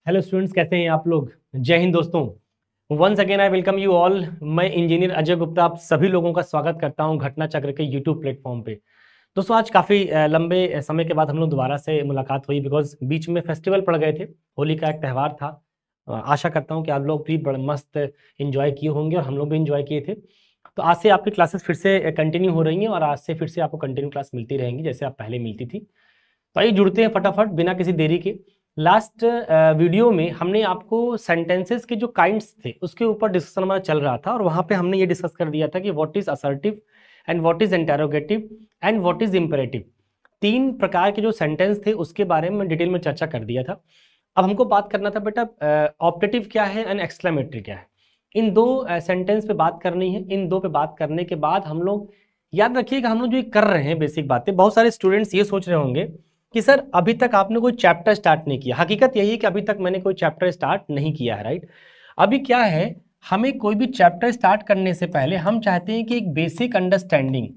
Hello students, कैसे हैं आप लोग। जय हिंद दोस्तों। Once again I welcome you all. मैं इंजीनियर अजय गुप्ता आप सभी लोगों का स्वागत करता हूं घटना चक्र के यूट्यूब प्लेटफॉर्म पे। दोस्तों, आज काफ़ी लंबे समय के बाद हम लोग दोबारा से मुलाकात हुई, बिकॉज बीच में फेस्टिवल पड़ गए थे। होली का एक त्यौहार था। आशा करता हूँ कि आप लोग भी बड़ा मस्त इंजॉय किए होंगे और हम लोग भी इंजॉय किए थे। तो आज से आपकी क्लासेस फिर से कंटिन्यू हो रही हैं और आज से फिर से आपको कंटिन्यू क्लास मिलती रहेंगी जैसे आप पहले मिलती थी। तो आइए जुड़ते हैं फटाफट बिना किसी देरी के। लास्ट वीडियो में हमने आपको सेंटेंसेस के जो काइंड्स थे उसके ऊपर डिस्कशन हमारा चल रहा था और वहाँ पे हमने ये डिस्कस कर दिया था कि what is assertive and what is interrogative and what is imperative. तीन प्रकार के जो सेंटेंस थे उसके बारे में डिटेल में चर्चा कर दिया था। अब हमको बात करना था बेटा ऑप्टेटिव क्या है एंड एक्सक्लेमेटरी क्या है। इन दो सेंटेंस पे बात करनी है। इन दो पे बात करने के बाद हम लोग याद रखिएगा, हम लोग जो ये कर रहे हैं बेसिक बातें, बहुत सारे स्टूडेंट्स ये सोच रहे होंगे कि सर अभी तक आपने कोई चैप्टर स्टार्ट नहीं किया। हकीकत यही है कि अभी तक मैंने कोई चैप्टर स्टार्ट नहीं किया है, राइट। अभी क्या है, हमें कोई भी चैप्टर स्टार्ट करने से पहले हम चाहते हैं कि एक बेसिक अंडरस्टैंडिंग,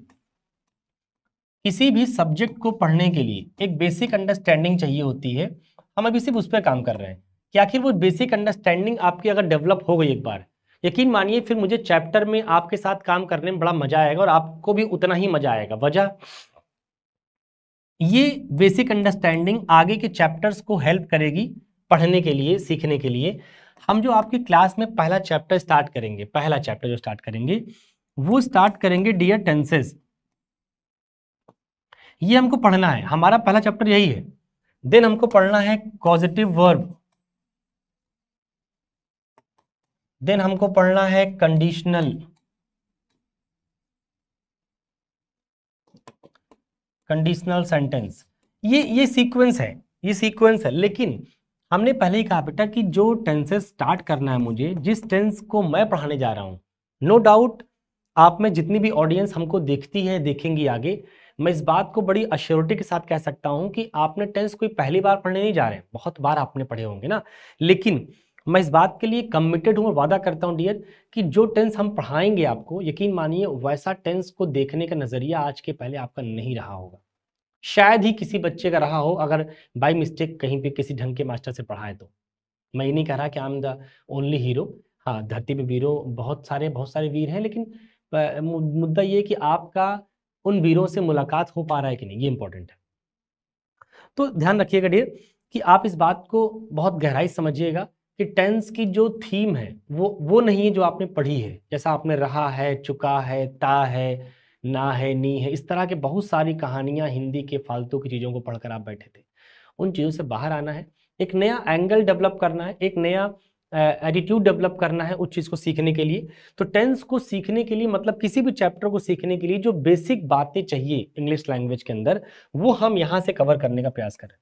किसी भी सब्जेक्ट को पढ़ने के लिए एक बेसिक अंडरस्टैंडिंग चाहिए होती है। हम अभी सिर्फ उस पर काम कर रहे हैं कि आखिर वो बेसिक अंडरस्टैंडिंग आपकी अगर डेवलप हो गई एक बार, यकीन मानिए फिर मुझे चैप्टर में आपके साथ काम करने में बड़ा मजा आएगा और आपको भी उतना ही मजा आएगा। वजह ये बेसिक अंडरस्टैंडिंग आगे के चैप्टर्स को हेल्प करेगी पढ़ने के लिए, सीखने के लिए। हम जो आपकी क्लास में पहला चैप्टर स्टार्ट करेंगे, पहला चैप्टर जो स्टार्ट करेंगे वो स्टार्ट करेंगे डियर टेंसेस। ये हमको पढ़ना है, हमारा पहला चैप्टर यही है। देन हमको पढ़ना है कॉजेटिव वर्ब। देन हमको पढ़ना है कंडीशनल, कंडीशनल सेंटेंस। ये सीक्वेंस है, ये सीक्वेंस है। लेकिन हमने पहले ही कहा बेटा कि जो टेंसेस स्टार्ट करना है मुझे, जिस टेंस को मैं पढ़ाने जा रहा हूं, नो डाउट आप में जितनी भी ऑडियंस हमको देखती है, देखेंगी आगे, मैं इस बात को बड़ी अश्योरिटी के साथ कह सकता हूं कि आपने टेंस कोई पहली बार पढ़ने नहीं जा रहे हैं, बहुत बार आपने पढ़े होंगे ना। लेकिन मैं इस बात के लिए कमिटेड हूं और वादा करता हूं डियर कि जो टेंस हम पढ़ाएंगे आपको, यकीन मानिए वैसा टेंस को देखने का नजरिया आज के पहले आपका नहीं रहा होगा। शायद ही किसी बच्चे का रहा हो, अगर बाय मिस्टेक कहीं पे किसी ढंग के मास्टर से पढ़ाए तो। मैं ये नहीं कह रहा कि I am the only hero. हाँ, धरती पे वीरों बहुत सारे वीर हैं, लेकिन मुद्दा ये है कि आपका उन वीरों से मुलाकात हो पा रहा है कि नहीं, ये इंपॉर्टेंट है। तो ध्यान रखिएगा डियर कि आप इस बात को बहुत गहराई से समझिएगा कि टेंस की जो थीम है वो नहीं है जो आपने पढ़ी है, जैसा आपने रहा है, चुका है, ता है, ना है, नी है, इस तरह के बहुत सारी कहानियां हिंदी के फालतू की चीज़ों को पढ़कर आप बैठे थे। उन चीज़ों से बाहर आना है, एक नया एंगल डेवलप करना है, एक नया एटीट्यूड डेवलप करना है उस चीज़ को सीखने के लिए। तो टेंस को सीखने के लिए, मतलब किसी भी चैप्टर को सीखने के लिए जो बेसिक बातें चाहिए इंग्लिश लैंग्वेज के अंदर, वो हम यहाँ से कवर करने का प्रयास करें।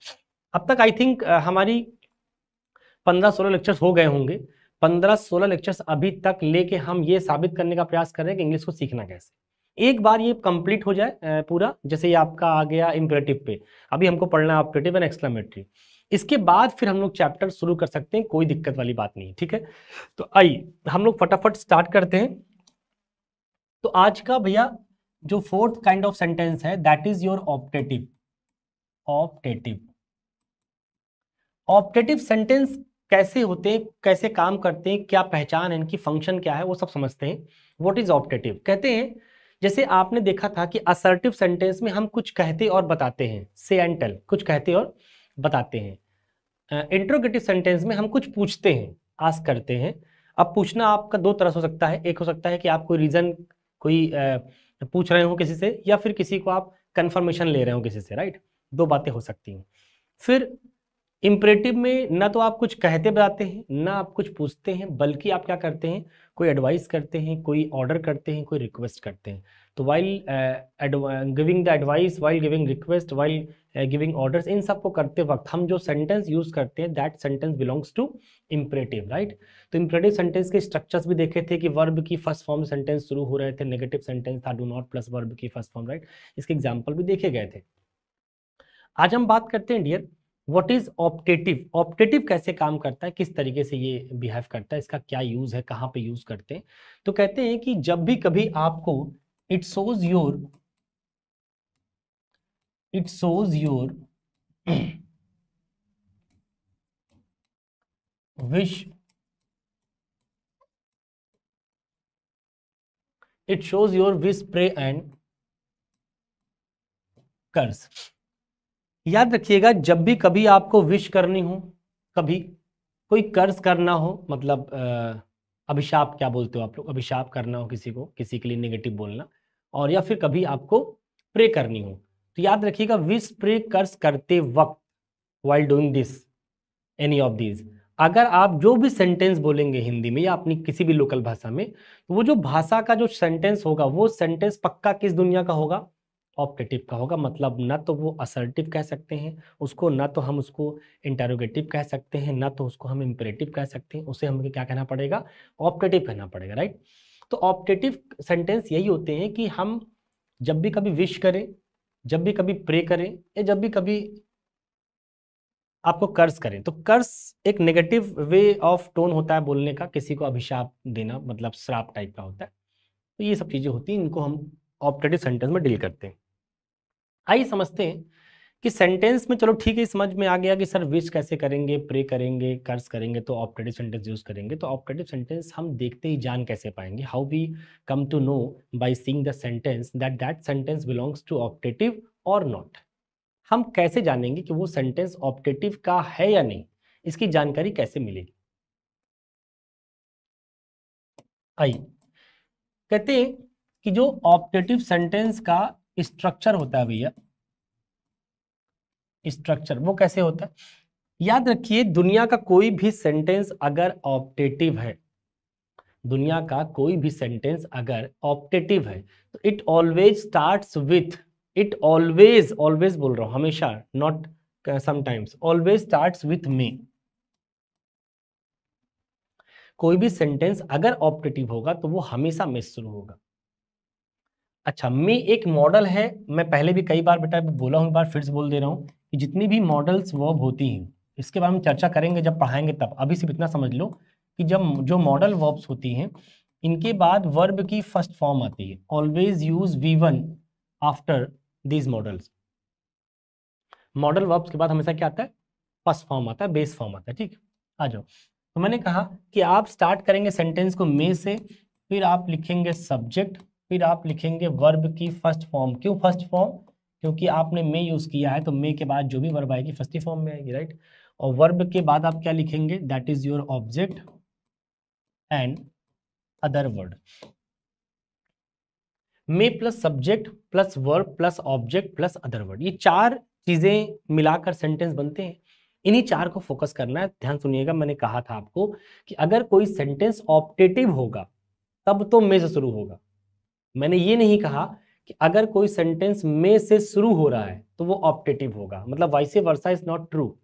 अब तक आई थिंक हमारी 15-16 लेक्चर्स हो गए होंगे। 15-16 लेक्चर्स अभी तक लेके हम ये साबित करने का प्रयास कर रहे हैं कि इंग्लिश को सीखना कैसे। एक बार ये कंप्लीट हो जाए पूरा, जैसे ये आपका आ गया इंपेरेटिव पे, अभी हमको पढ़ना है ऑप्टेटिव एंड एक्सक्लेमेटरी। इसके बाद फिर हम लोग चैप्टर शुरू कर सकते हैं, कोई दिक्कत वाली बात नहीं है, ठीक है। तो आइए हम लोग फटाफट स्टार्ट करते हैं। तो आज का भैया जो फोर्थ काइंड ऑफ सेंटेंस है that is your optative. Optative, optative sentence कैसे होते हैं, कैसे काम करते हैं, क्या पहचान है इनकी, फंक्शन क्या है, वो सब समझते हैं। व्हाट इज ऑप्टेटिव, कहते हैं जैसे आपने देखा था कि असर्टिव सेंटेंस में हम कुछ कहते और बताते हैं, से एंड टेल, कुछ कहते और बताते हैं। इंट्रोगेटिव सेंटेंस में हम कुछ पूछते हैं, आस्क करते हैं। अब पूछना आपका दो तरह से हो सकता है, एक हो सकता है कि आप कोई रीजन, कोई पूछ रहे हो किसी से, या फिर किसी को आप कंफर्मेशन ले रहे हो किसी से, राइट। दो बातें हो सकती हैं। फिर इम्परेटिव में ना तो आप कुछ कहते बताते हैं, ना आप कुछ पूछते हैं, बल्कि आप क्या करते हैं, कोई एडवाइस करते हैं, कोई ऑर्डर करते हैं, कोई रिक्वेस्ट करते हैं। तो while giving the advice, while giving request, while giving orders, इन सब को करते वक्त हम जो सेंटेंस यूज करते हैं that sentence belongs to imperative, right. तो इम्परेटिव सेंटेंस के स्ट्रक्चर्स भी देखे थे कि वर्ब की फर्स्ट फॉर्म सेंटेंस शुरू हो रहे थे, नेगेटिव सेंटेंस था डू नॉट प्लस वर्ब की फर्स्ट फॉर्म, राइट। इसके एग्जाम्पल भी देखे गए थे। आज हम बात करते हैं dear what is optative. Optative कैसे काम करता है, किस तरीके से ये बिहेव करता है, इसका क्या यूज है, कहाँ पे यूज करते हैं। तो कहते हैं कि जब भी कभी आपको it shows your, it shows your wish, it shows your wish, pray and curse. याद रखिएगा, जब भी कभी आपको विश करनी हो, कभी कोई कर्ज करना हो, मतलब अभिशाप, क्या बोलते हो आप लोग, अभिशाप करना हो किसी को, किसी के लिए नेगेटिव बोलना, और या फिर कभी आपको प्रे करनी हो, तो याद रखिएगा विश, प्रे, कर्ज करते वक्त, while doing this any of these, अगर आप जो भी सेंटेंस बोलेंगे हिंदी में या अपनी किसी भी लोकल भाषा में, तो वो जो भाषा का जो सेंटेंस होगा, वो सेंटेंस पक्का किस दुनिया का होगा, ऑप्टेटिव का होगा। मतलब ना तो वो असर्टिव कह सकते हैं उसको, ना तो हम उसको इंटरोगेटिव कह सकते हैं, ना तो उसको हम इंपेरेटिव कह सकते हैं, उसे हमें क्या कहना पड़ेगा, ऑप्टेटिव कहना पड़ेगा, राइट। तो ऑप्टेटिव सेंटेंस यही होते हैं कि हम जब भी कभी विश करें, जब भी कभी प्रे करें, या जब भी कभी आपको कर्ज करें, तो कर्ज एक नेगेटिव वे ऑफ टोन होता है बोलने का, किसी को अभिशाप देना, मतलब श्राप टाइप का होता है। तो ये सब चीजें होती हैं, इनको हम ऑप्टेटिव सेंटेंस में डील करते हैं। आइए समझते हैं कि सेंटेंस में, चलो ठीक है, समझ में आ गया कि सर विश कैसे करेंगे, प्रे करेंगे, कर्ज करेंगे तो ऑप्टेटिव सेंटेंस यूज करेंगे। तो ऑप्टेटिव सेंटेंस हम देखते ही जान कैसे पाएंगे, how we come to know by seeing the sentence that that sentence belongs to optative और नॉट। हम कैसे जानेंगे कि वो सेंटेंस ऑप्टेटिव का है या नहीं, इसकी जानकारी कैसे मिलेगी। आइए, कहते हैं कि जो ऑप्टेटिव सेंटेंस का स्ट्रक्चर होता है भैया, स्ट्रक्चर वो कैसे होता है। याद रखिए, दुनिया का कोई भी सेंटेंस अगर ऑप्टेटिव है, दुनिया का कोई भी सेंटेंस अगर ऑप्टेटिव है, तो it always starts with, it always, always बोल रहा हूं, हमेशा, not sometimes, always starts with may. कोई भी सेंटेंस अगर ऑप्टेटिव होगा तो वो हमेशा में शुरू होगा। अच्छा, मे एक मॉडल है, मैं पहले भी कई बार बेटा बोला हूं, एक बार फिर से बोल दे रहा हूं कि जितनी भी मॉडल्स वर्ब होती हैं, इसके बारे में चर्चा करेंगे जब पढ़ाएंगे तब, अभी सिर्फ इतना समझ लो कि जब जो मॉडल वर्ब्स होती हैं, इनके बाद वर्ब की फर्स्ट फॉर्म आती है, always use V1 after these models. Modal verbs के बाद हमेशा क्या आता है, फर्स्ट फॉर्म आता है, बेस फॉर्म आता है, ठीक। आ जाओ, तो मैंने कहा कि आप स्टार्ट करेंगे सेंटेंस को मे से, फिर आप लिखेंगे सब्जेक्ट, फिर आप लिखेंगे वर्ब की फर्स्ट फॉर्म। क्यों फर्स्ट फॉर्म, क्योंकि आपने मे यूज किया है, तो मे के बाद जो भी वर्ब आएगी फर्स्ट ही फॉर्म में आएगी, राइट। और वर्ब के बाद आप क्या लिखेंगे, that is your object and other word. May plus subject plus verb plus object plus other word, ये चार चीजें मिलाकर सेंटेंस बनते हैं। इन्हीं चार को फोकस करना है। ध्यान सुनिएगा, मैंने कहा था आपको कि अगर कोई सेंटेंस ऑप्टेटिव होगा तब तो मे से शुरू होगा। मैंने ये नहीं कहा कि अगर कोई सेंटेंस मे से शुरू हो रहा है तो वो ऑप्टेटिव होगा, मतलब vice versa is not true.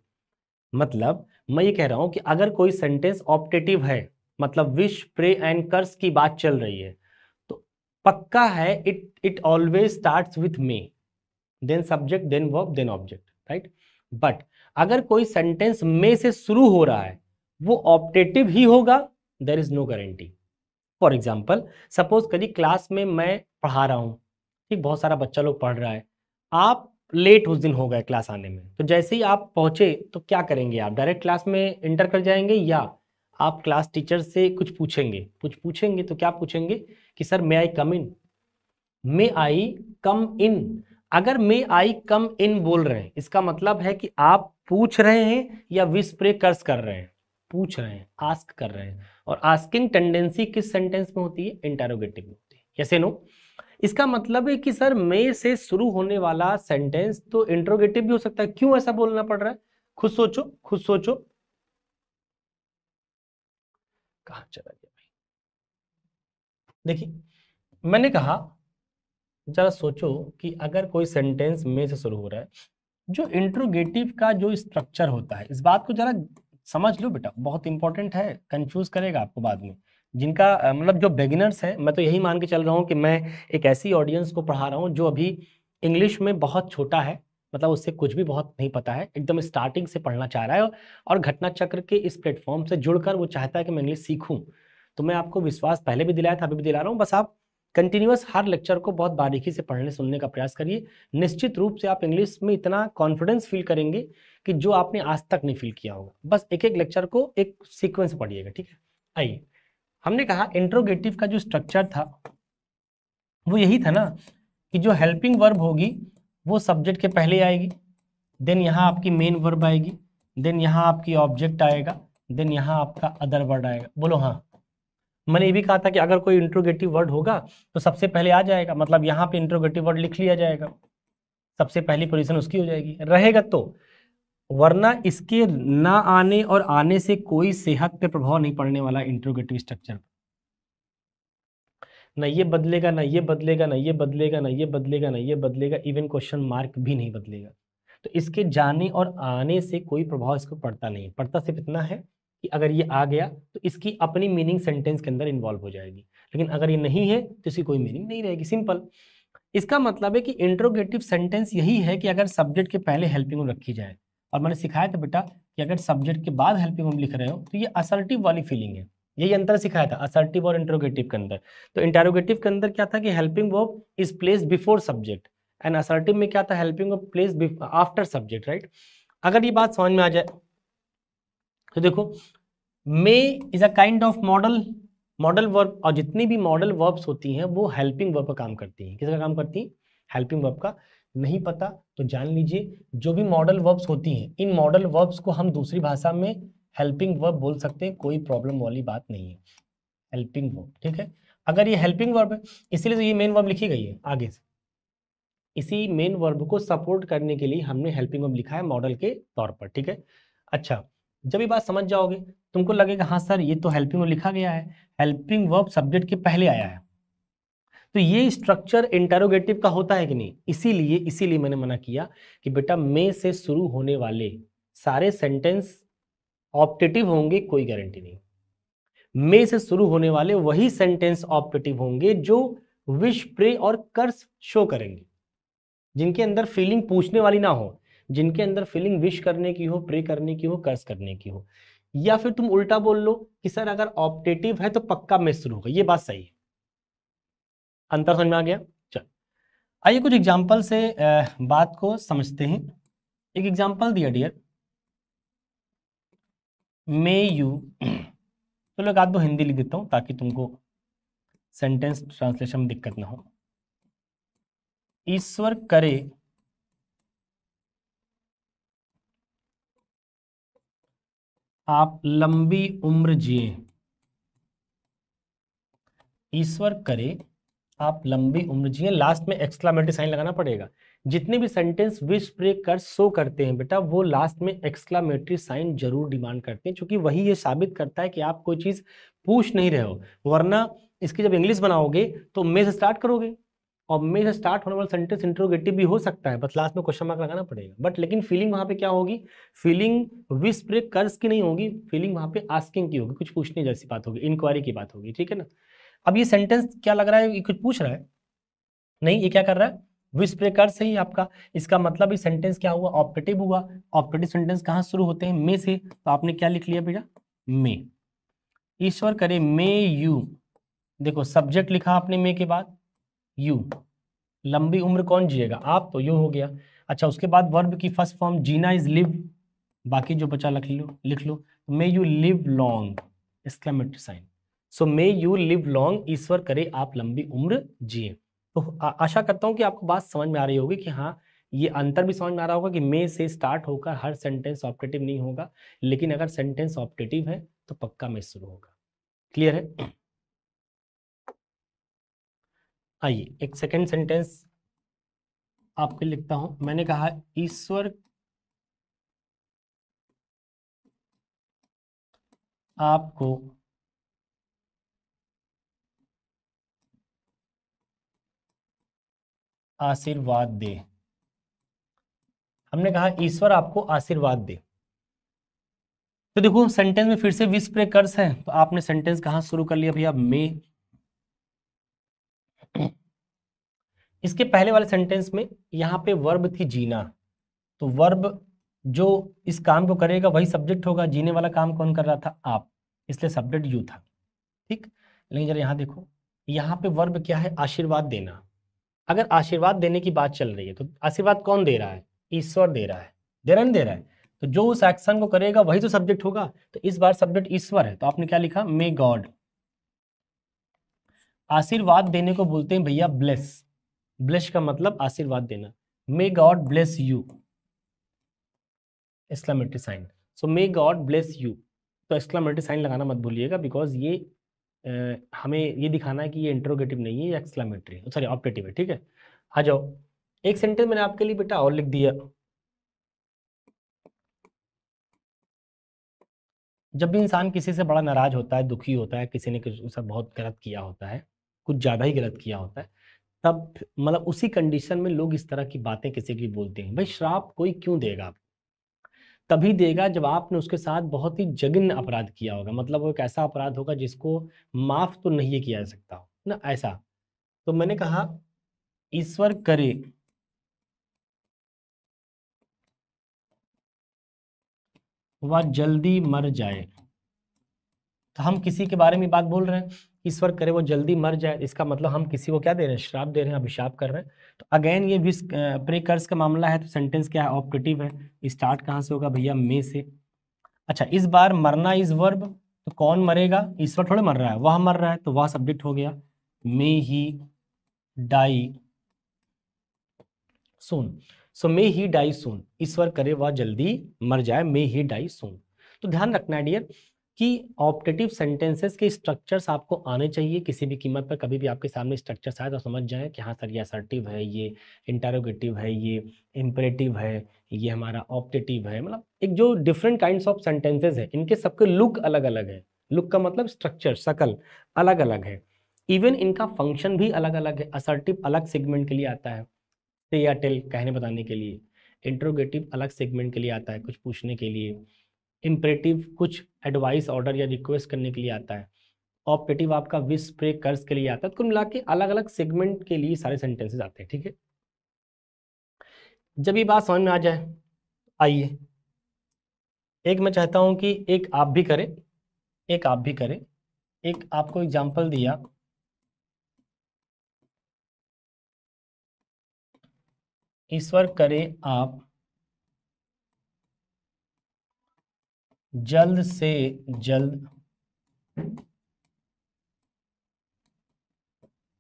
मतलब मैं ये कह रहा हूं कि अगर कोई सेंटेंस ऑप्टेटिव है, मतलब विश, प्रे एंड कर्स की बात चल रही है, तो पक्का है it always starts with may, then subject, then verb, then object, right. But अगर कोई सेंटेंस मे से शुरू हो रहा है, वो ऑप्टेटिव ही होगा, there is no guarantee. For example, suppose करिए क्लास में मैं पढ़ा रहा हूँ, ठीक, बहुत सारा बच्चा लोग पढ़ रहा है, आप लेट उस दिन हो गए क्लास आने में, तो जैसे ही आप पहुंचे तो क्या करेंगे, आप डायरेक्ट क्लास में इंटर कर जाएंगे या आप क्लास टीचर से कुछ पूछेंगे, कुछ पूछेंगे तो क्या पूछेंगे कि सर मे आई कम इन, मे आई कम इन। अगर मे आई कम इन बोल रहे हैं, इसका मतलब है कि आप पूछ रहे हैं या विश प्रे कर्स कर रहे हैं, पूछ रहे हैं, आस्क कर रहे हैं। और आस्किंग टेंडेंसी किस सेंटेंस में होती है, इंटरोगेटिव में होती है, यस नो। इसका मतलब है कि सर मे से शुरू होने वाला सेंटेंस तो इंट्रोगेटिव भी हो सकता है। क्यों ऐसा बोलना पड़ रहा है, खुद सोचो, खुद सोचो। कहां चला गया भाई, देखिए मैंने कहा जरा सोचो कि अगर कोई सेंटेंस में से शुरू हो रहा है, जो इंट्रोगेटिव का जो स्ट्रक्चर होता है, इस बात को जरा समझ लो बेटा, बहुत इंपॉर्टेंट है, कंफ्यूज करेगा आपको बाद में। जिनका मतलब जो बिगिनर्स है, मैं तो यही मान के चल रहा हूँ कि मैं एक ऐसी ऑडियंस को पढ़ा रहा हूँ जो अभी इंग्लिश में बहुत छोटा है, मतलब उससे कुछ भी बहुत नहीं पता है, एकदम स्टार्टिंग से पढ़ना चाह रहा है, और घटना चक्र के इस प्लेटफॉर्म से जुड़कर वो चाहता है कि मैं इंग्लिश सीखूं। तो मैं आपको विश्वास पहले भी दिलाया था, अभी भी दिला रहा हूँ, बस आप कंटिन्यूअस हर लेक्चर को बहुत बारीकी से पढ़ने सुनने का प्रयास करिए। निश्चित रूप से आप इंग्लिश में इतना कॉन्फिडेंस फील करेंगे कि जो आपने आज तक नहीं फील किया होगा। बस एक एक लेक्चर को एक सीक्वेंस पढ़िएगा, ठीक है। आइए, हमने कहा इंट्रोगेटिव का जो स्ट्रक्चर था वो यही था ना कि जो हेल्पिंग वर्ब होगी वो सब्जेक्ट के पहले आएगी, देन यहाँ आपकी मेन वर्ब आएगी, देन यहाँ आपकी ऑब्जेक्ट आएगा, देन यहाँ आपका अदर वर्ड आएगा। बोलो हाँ। मैंने ये भी कहा था कि अगर कोई इंट्रोगेटिव वर्ड होगा तो सबसे पहले आ जाएगा, मतलब यहाँ पे इंट्रोगेटिव वर्ड लिख लिया जाएगा, सबसे पहली पोजीशन उसकी हो जाएगी, रहेगा तो। वरना इसके ना आने और आने से कोई सेहत पे प्रभाव नहीं पड़ने वाला इंट्रोगेटिव स्ट्रक्चर। ना ये बदलेगा, ना ये बदलेगा, ना ये बदलेगा, ना ये बदलेगा, ना ये बदलेगा, इवन क्वेश्चन मार्क भी नहीं बदलेगा। तो इसके जाने और आने से कोई प्रभाव इसको पड़ता नहीं। पड़ता सिर्फ इतना है कि अगर ये आ गया तो इसकी अपनी मीनिंग सेंटेंस के अंदर इन्वॉल्व हो जाएगी, लेकिन अगर ये नहीं है तो इसकी कोई मीनिंग नहीं रहेगी। सिंपल। इसका मतलब है कि इंट्रोगेटिव सेंटेंस यही है कि अगर सब्जेक्ट के पहले हेल्पिंग वर्ब रखी जाए, और मैंने सिखाया था बेटा कि अगर सब्जेक्ट के बाद हेल्पिंग वर्ब लिख रहे हो तो ये असर्टिव वाली फीलिंग है। यही अंतर सिखाया था असर्टिव और इंट्रोगेटिव के अंदर। तो इंटरोगेटिव के अंदर क्या था कि helping verb is placed before subject, and assertive में क्या था, helping verb placed after subject, right. अगर ये बात समझ में आ जाए तो देखो, may is a kind of modal verb, और जितनी भी मॉडल वर्ब्स होती हैं वो हेल्पिंग वर्ब का काम करती हैं। किसका काम करती हैं? हेल्पिंग वर्ब का। नहीं पता तो जान लीजिए, जो भी मॉडल वर्ब्स होती हैं इन मॉडल वर्ब्स को हम दूसरी भाषा में हेल्पिंग वर्ब बोल सकते हैं, कोई प्रॉब्लम वाली बात नहीं है। हेल्पिंग वर्ब, ठीक है। अगर ये हेल्पिंग वर्ब है इसीलिए तो ये मेन वर्ब लिखी गई है आगे से। इसी मेन वर्ब को सपोर्ट करने के लिए हमने हेल्पिंग वर्ब लिखा है मॉडल के तौर पर, ठीक है। अच्छा, जब ये बात समझ जाओगे तुमको लगेगा हाँ सर ये तो हेल्पिंग वर्ब लिखा गया है, हेल्पिंग वर्ब सब्जेक्ट के पहले आया है, तो ये स्ट्रक्चर इंटरोगेटिव का होता है कि नहीं। इसीलिए मैंने मना किया कि बेटा मे से शुरू होने वाले सारे सेंटेंस ऑप्टेटिव होंगे, कोई गारंटी नहीं। मे से शुरू होने वाले वही सेंटेंस ऑप्टेटिव होंगे जो विश, प्रे और कर्स शो करेंगे, जिनके अंदर फीलिंग पूछने वाली ना हो, जिनके अंदर फीलिंग विश करने की हो, प्रे करने की हो, कर्स करने की हो। या फिर तुम उल्टा बोल लो कि सर अगर ऑप्टेटिव है तो पक्का मे शुरू होगा। ये बात सही है। अंतर समझ में आ गया? चल आइए कुछ एग्जाम्पल से बात को समझते हैं। एक एग्जाम्पल दिया डियर, मे यू, चलो एक आध दो हिंदी लिख देता हूं ताकि तुमको सेंटेंस ट्रांसलेशन में दिक्कत ना हो। ईश्वर करे आप लंबी उम्र जिए। ईश्वर करे आप लंबी उम्र जिए, लास्ट में एक्सक्लामेटरी साइन लगाना पड़ेगा। जितने भी सेंटेंस विश, प्रे, कर्स शो करते हैं बेटा वो लास्ट में एक्सक्लामेटरी साइन जरूर डिमांड करते हैं, क्योंकि वही ये साबित करता है कि आप कोई चीज पूछ नहीं रहे हो। वरना इसकी जब इंग्लिश बनाओगे तो मे से स्टार्ट करोगे, और मे से स्टार्ट होने वाला सेंटेंस इंट्रोगेटिव भी हो सकता है, बस लास्ट में क्वेश्चन मार्क लगाना पड़ेगा। बट लेकिन फीलिंग वहां पे क्या होगी? फीलिंग विश, प्रे, कर्स की नहीं होगी, फीलिंग वहां पे आस्किंग की होगी, कुछ पूछने जैसी बात होगी, इंक्वायरी की बात होगी, ठीक है ना। अब ये सेंटेंस क्या लग रहा है, ये कुछ पूछ रहा है? नहीं, ये क्या कर रहा है? विश, प्रे, कर्स है ही आपका। इसका मतलब ये सेंटेंस क्या हुआ? ऑप्टेटिव हुआ। ऑप्टेटिव सेंटेंस कहाँ शुरू होते हैं? मे से। तो आपने क्या लिख लिया बेटा? मे। ईश्वर करे मे यू, देखो सब्जेक्ट लिखा आपने मे के बाद, यू। लंबी उम्र कौन जिएगा? आप, तो यू हो गया। अच्छा, उसके बाद वर्ब की फर्स्ट फॉर्म जीना इज लिव, बाकी जो बचा लिख लो। May you live long, exclamatory sign. So may you live long, ईश्वर करे आप लंबी उम्र जिए। तो आशा करता हूं कि आपको बात समझ में आ रही होगी कि हाँ, ये अंतर भी समझ में आ रहा होगा कि मे से स्टार्ट होकर हर सेंटेंस ऑप्टेटिव नहीं होगा, लेकिन अगर सेंटेंस ऑप्टेटिव है तो पक्का मे शुरू होगा। क्लियर है? आइए एक सेकेंड सेंटेंस आपके लिखता हूं। मैंने कहा ईश्वर आपको आशीर्वाद दे। हमने कहा ईश्वर आपको आशीर्वाद दे, तो देखो सेंटेंस में फिर से विश, प्रे, कर्स है, तो आपने सेंटेंस कहां शुरू कर लिया भैया? मे। इसके पहले वाले सेंटेंस में यहां पे वर्ब थी जीना, तो वर्ब जो इस काम को करेगा वही सब्जेक्ट होगा। जीने वाला काम कौन कर रहा था? आप, इसलिए सब्जेक्ट यू था, ठीक। लेकिन जरा यहां देखो, यहाँ पे वर्ब क्या है, आशीर्वाद देना। अगर आशीर्वाद देने की बात चल रही है तो आशीर्वाद कौन दे रहा है, ईश्वर दे रहा है, दे रहा नहीं दे रहा है, तो जो उस एक्शन को करेगा वही तो सब्जेक्ट होगा। तो इस बार सब्जेक्ट ईश्वर है, तो आपने क्या लिखा, मे गॉड। आशीर्वाद देने को बोलते हैं भैया ब्लेस। ब्लेस का मतलब आशीर्वाद देना। May God bless you, exclamatory sign. So may God bless you, तो एक्सक्लेमेटरी साइन लगाना मत भूलिएगा, बिकॉज ये हमें ये दिखाना है कि ये इंट्रोगेटिव नहीं है, ये एक्सक्लेमेटरी, सॉरी ऑप्टेटिव है, ठीक है। आ जाओ, एक सेंटेंस मैंने आपके लिए बेटा और लिख दिया। जब भी इंसान किसी से बड़ा नाराज होता है, दुखी होता है, किसी ने कुछ उसका बहुत गलत किया होता है, कुछ ज़्यादा ही गलत किया होता है, तब मतलब उसी कंडीशन में लोग इस तरह की बातें किसी की बोलते हैं। भाई श्राप कोई क्यों देगा आपको, तभी देगा जब आपने उसके साथ बहुत ही जघन्य अपराध किया होगा, मतलब वो एक ऐसा अपराध होगा जिसको माफ तो नहीं किया जा सकता हो ना, ऐसा। तो मैंने कहा ईश्वर करे वह जल्दी मर जाए। तो हम किसी के बारे में बात बोल रहे हैं, ईश्वर करे वो जल्दी मर जाए, इसका मतलब हम किसी को क्या दे रहे हैं, श्राप दे रहे हैं, अभिशाप कर रहे हैं। तो अगेन ये विश प्रे कर्स का मामला है, तो सेंटेंस क्या है, ऑप्टेटिव है। स्टार्ट कहाँ से होगा भैया, मे से। अच्छा, इस बार मरना इज वर्ब, तो कौन मरेगा, ईश्वर थोड़े मर रहा है, वह मर रहा है, तो वह सब्जेक्ट हो गया। मे ही डाई सून, सो मे ही डाई सून, ईश्वर करे वह जल्दी मर जाए, मे ही डाई सून। तो ध्यान रखना है डियर कि ऑप्टेटिव सेंटेंसेस के स्ट्रक्चर्स आपको आने चाहिए किसी भी कीमत पर। कभी भी आपके सामने स्ट्रक्चर्स आए तो समझ जाएं कि हाँ सर ये असर्टिव है, ये इंटरोगेटिव है, ये इंपरेटिव है, ये हमारा ऑप्टेटिव है। मतलब एक जो डिफरेंट काइंड्स ऑफ सेंटेंसेस है, इनके सबके लुक अलग अलग है। लुक का मतलब स्ट्रक्चर, शकल अलग अलग है। इवन इनका फंक्शन भी अलग अलग है। असर्टिव अलग सेगमेंट के लिए आता है, से या टेल कहने बताने के लिए। इंट्रोगेटिव अलग सेगमेंट के लिए आता है, कुछ पूछने के लिए। इंपरेटिव कुछ एडवाइस, ऑर्डर या रिक्वेस्ट करने के लिए आता है। ऑप्टेटिव आपका विश प्रे कर्ज के लिए आता है। तो कुल मिला के अलग अलग सेगमेंट के लिए सारे सेंटेंसेस आते हैं, ठीक है। जब ये बात समझ में आ जाए, आइए एक मैं चाहता हूं कि एक आप भी करें, एक आप भी करें। एक आपको एग्जांपल दिया, ईश्वर करे आप जल्द से जल्द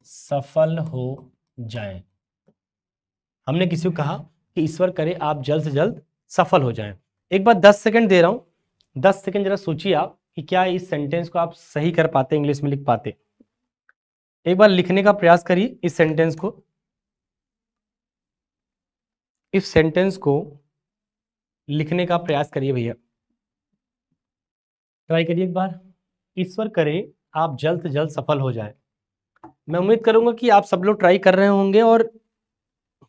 सफल हो जाएं। हमने किसी को कहा कि ईश्वर करे आप जल्द से जल्द सफल हो जाएं। एक बार 10 सेकंड दे रहा हूं, 10 सेकंड जरा सोचिए आप कि क्या इस सेंटेंस को आप सही कर पाते, इंग्लिश में लिख पाते। एक बार लिखने का प्रयास करिए इस सेंटेंस को, इस सेंटेंस को लिखने का प्रयास करिए भैया, ट्राई करिए एक बार। ईश्वर करे आप जल्द से जल्द सफल हो जाए। मैं उम्मीद करूंगा कि आप सब लोग ट्राई कर रहे होंगे, और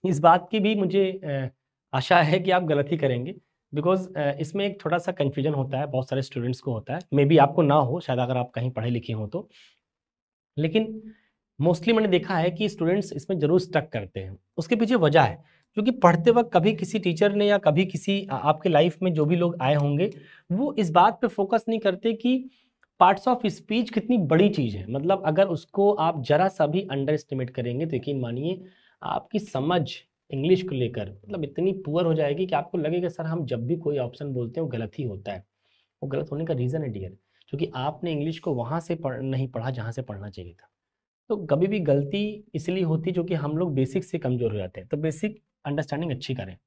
इस बात की भी मुझे आशा है कि आप गलत ही करेंगे, बिकॉज इसमें एक थोड़ा सा कन्फ्यूजन होता है, बहुत सारे स्टूडेंट्स को होता है, मे बी आपको ना हो शायद अगर आप कहीं पढ़े लिखे हो तो, लेकिन मोस्टली मैंने देखा है कि स्टूडेंट्स इसमें जरूर स्टक करते हैं। उसके पीछे वजह है, क्योंकि पढ़ते वक्त कभी किसी टीचर ने या कभी किसी आपके लाइफ में जो भी लोग आए होंगे, वो इस बात पे फोकस नहीं करते कि पार्ट्स ऑफ स्पीच कितनी बड़ी चीज़ है। मतलब अगर उसको आप जरा सा भी अंडर एस्टिमेट करेंगे तो यकीन मानिए आपकी समझ इंग्लिश को लेकर मतलब इतनी पुअर हो जाएगी कि आपको लगेगा सर हम जब भी कोई ऑप्शन बोलते हैं वो गलत ही होता है। वो गलत होने का रीज़न है डियर, क्योंकि आपने इंग्लिश को वहाँ से नहीं पढ़ा जहाँ से पढ़ना चाहिए था। तो कभी भी गलती इसलिए होती है क्योंकि हम लोग बेसिक से कमजोर हो जाते हैं। तो बेसिक अंडरस्टैंडिंग अच्छी करें।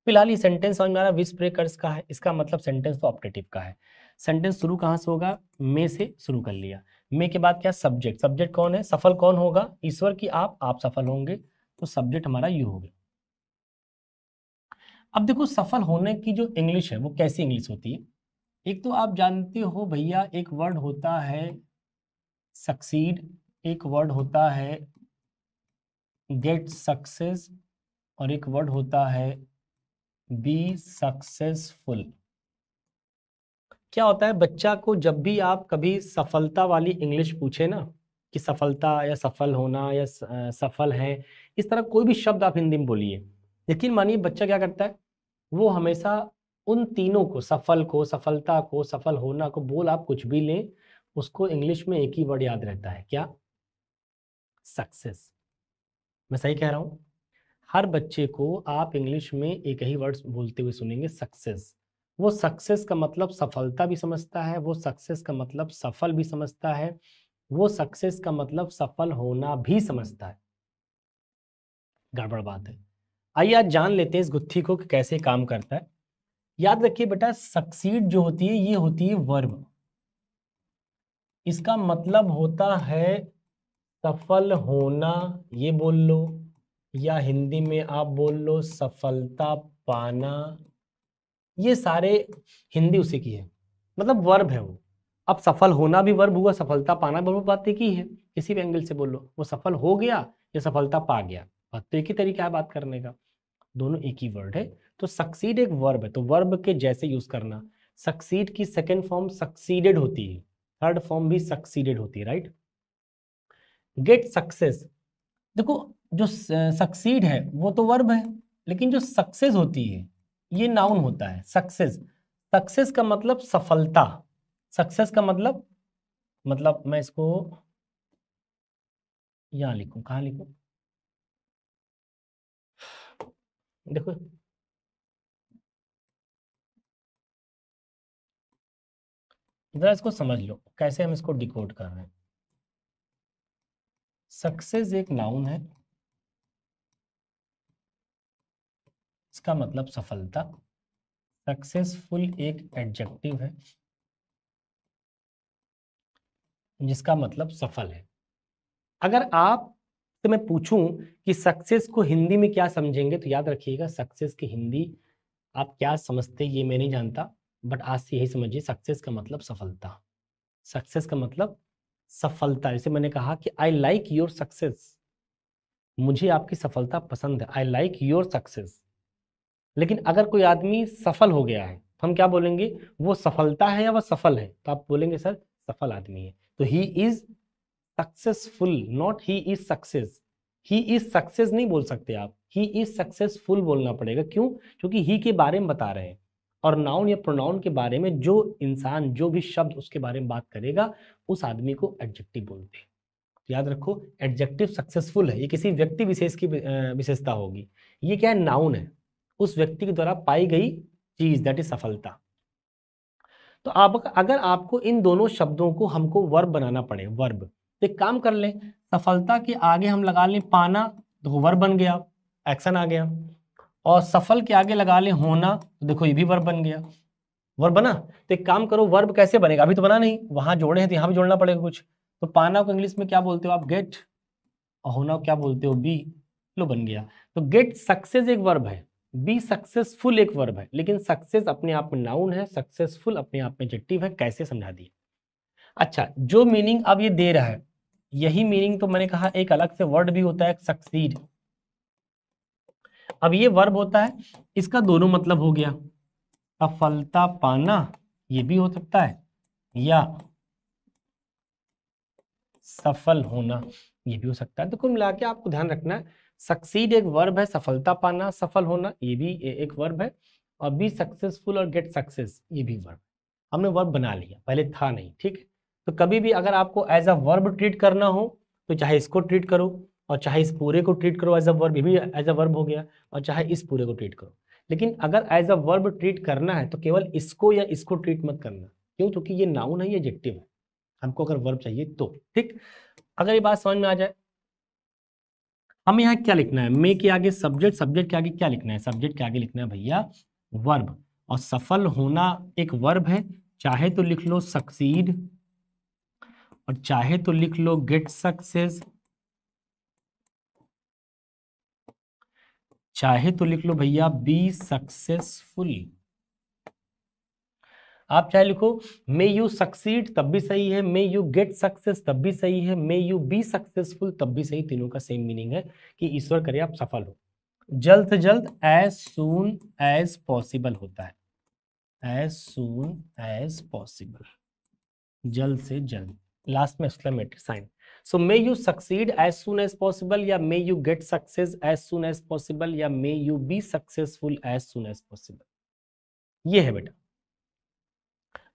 फिलहाल ये सेंटेंस समझ में आ रहा है, विश प्रे कर्स का है, इसका मतलब सेंटेंस तो ऑप्टेटिव का है। सेंटेंस शुरू कहाँ से होगा, मे से शुरू कर लिया। मे के बाद क्या, सब्जेक्ट। सब्जेक्ट कौन है, सफल कौन होगा, ईश्वर की आप सफल होंगे, तो सब्जेक्ट हमारा यू हो गया। अब देखो सफल होने की जो इंग्लिश है वो कैसी इंग्लिश होती है। एक तो आप जानते हो भैया, एक वर्ड होता है सक्सीड, एक वर्ड होता है गेट सक्सेस, और एक वर्ड होता है बी सक्सेसफुल। क्या होता है, बच्चा को जब भी आप कभी सफलता वाली इंग्लिश पूछे ना, कि सफलता या सफल होना या सफल है, इस तरह कोई भी शब्द आप हिंदी में बोलिए, यकीन मानिए बच्चा क्या करता है, वो हमेशा उन तीनों को, सफल को, सफलता को, सफल होना को, बोल आप कुछ भी लें, उसको इंग्लिश में एक ही वर्ड याद रहता है, क्या, सक्सेस। मैं सही कह रहा हूं? हर बच्चे को आप इंग्लिश में एक ही वर्ड बोलते हुए सुनेंगे, सक्सेस। वो सक्सेस का मतलब सफलता भी समझता है, वो सक्सेस का मतलब सफल भी समझता है, वो सक्सेस का मतलब सफल होना भी समझता है। गड़बड़ बात है। आइए आज जान लेते हैं इस गुत्थी को कि कैसे काम करता है। याद रखिए बेटा, सक्सीड जो होती है ये होती है वर्ब। इसका मतलब होता है सफल होना, ये बोल लो, या हिंदी में आप बोल लो सफलता पाना। ये सारे हिंदी उसी की है, मतलब वर्ब है वो। अब सफल होना भी वर्ब हुआ, सफलता पाना भी वर्ब, बात एक ही है। किसी भी एंगल से बोल लो, वो सफल हो गया या सफलता पा गया, बात तो एक ही तरीका है बात करने का, दोनों एक ही वर्ड है। तो सक्सीड एक वर्ब है, तो वर्ब के जैसे यूज करना। सक्सीड की सेकेंड फॉर्म सक्सीडेड होती है, थर्ड फॉर्म भी सक्सीडेड होती है, राइट। गेट सक्सेस, देखो जो सक्सीड है वो तो वर्ब है, लेकिन जो सक्सेस होती है ये नाउन होता है। सक्सेस, सक्सेस का मतलब सफलता, सक्सेस का मतलब मैं इसको यहां लिखूं, कहां लिखूं, देखो जरा इसको समझ लो कैसे हम इसको डिकोड कर रहे हैं। सक्सेस एक नाउन है, इसका मतलब सफलता। सक्सेसफुल एक एडजेक्टिव है, जिसका मतलब सफल है। अगर आप तो मैं पूछूं कि सक्सेस को हिंदी में क्या समझेंगे, तो याद रखिएगा सक्सेस की हिंदी आप क्या समझते ये मैं नहीं जानता, बट आज से यही समझिए, सक्सेस का मतलब सफलता। सक्सेस का मतलब सफलता। जैसे मैंने कहा कि आई लाइक योर सक्सेस, मुझे आपकी सफलता पसंद है, आई लाइक योर सक्सेस। लेकिन अगर कोई आदमी सफल हो गया है तो हम क्या बोलेंगे, वो सफलता है या वह सफल है, तो आप बोलेंगे सर सफल आदमी है, तो he is successful, not he is success. He is success नहीं बोल सकते आप, ही इज सक्सेसफुल बोलना पड़ेगा। क्यों? क्योंकि ही के बारे में बता रहे हैं, और नाउन या प्रोनाउन के बारे में जो इंसान जो भी शब्द उसके बारे में बात करेगा उस आदमी को एडजेक्टिव बोलते हैं। तो याद रखो, एडजेक्टिव सक्सेसफुल है, ये किसी व्यक्ति विशेष की विशेषता होगी। ये क्या है, नाउन है, उस व्यक्ति के द्वारा पाई गई चीज, दैट इज सफलता। तो आप अगर आपको इन दोनों शब्दों को हमको वर्ब बनाना पड़े, वर्ब, तो एक काम कर लें, सफलता के आगे हम लगा लें पाना, तो वो वर्ब बन गया, एक्शन आ गया। और सफल के आगे लगा लें होना, तो देखो ये भी वर्ब बन गया, वर्ब बना। तो एक काम करो, वर्ब कैसे बनेगा, अभी तो बना नहीं, वहां जोड़े हैं तो यहाँ भी जोड़ना पड़ेगा कुछ। तो पाना को इंग्लिश में क्या बोलते हो आप, गेट, और होना क्या बोलते हो, बी। लो बन गया। तो गेट सक्सेस एक वर्ब है, बी सक्सेसफुल एक वर्ब है, लेकिन सक्सेस अपने आप में नाउन है, सक्सेसफुल अपने आप में एडजेक्टिव है। कैसे समझा दिया। अच्छा, जो मीनिंग अब ये दे रहा है, यही मीनिंग तो मैंने कहा एक अलग से वर्ड भी होता है, सक्सीड। अब ये वर्ब होता है, इसका दोनों मतलब हो गया, सफलता पाना ये भी हो सकता है, या सफल होना ये भी हो सकता है। तो कुल मिला के आपको ध्यान रखना है, सक्सीड एक वर्ब है, सफलता पाना, सफल होना ये भी एक वर्ब है, और बी सक्सेसफुल और गेट सक्सेस ये भी वर्ब। हमने वर्ब बना लिया, पहले था नहीं, ठीक है। तो कभी भी अगर आपको एज अ वर्ब ट्रीट करना हो तो चाहे इसको ट्रीट करो, और चाहे इस पूरे को ट्रीट करो एज अ वर्ब, ये भी एज अ वर्ब हो गया, और चाहे इस पूरे को ट्रीट करो। लेकिन अगर एज अ वर्ब ट्रीट करना है तो केवल इसको या इसको ट्रीट मत करना। क्यों? क्योंकि ये नाउन है, ये एडजेक्टिव है, हमको अगर वर्ब चाहिए तो, ठीक। अगर ये बात समझ में आ जाए, हमें यहाँ क्या लिखना है, मे के आगे सब्जेक्ट, सब्जेक्ट के आगे क्या लिखना है, सब्जेक्ट के आगे लिखना है भैया वर्ब। और सफल होना एक वर्ब है, चाहे तो लिख लो सक्सीड, और चाहे तो लिख लो गेट सक्सेस, चाहे तो लिख लो भैया बी सक्सेसफुल। आप चाहे लिखो मे यू सक्सीड तब भी सही है, मे यू गेट सक्सेस तब भी सही है, मे यू बी सक्सेसफुल तब भी सही, तीनों का सेम मीनिंग है कि ईश्वर करे आप सफल हो। जल्द से जल्द, एज सून एज पॉसिबल होता है, एज सून एज पॉसिबल, जल्द से जल्द, लास्ट में exclamatory sign. So may you succeed as soon as possible, या may you get success as soon as possible, या may you be successful as soon as possible. ये है बेटा।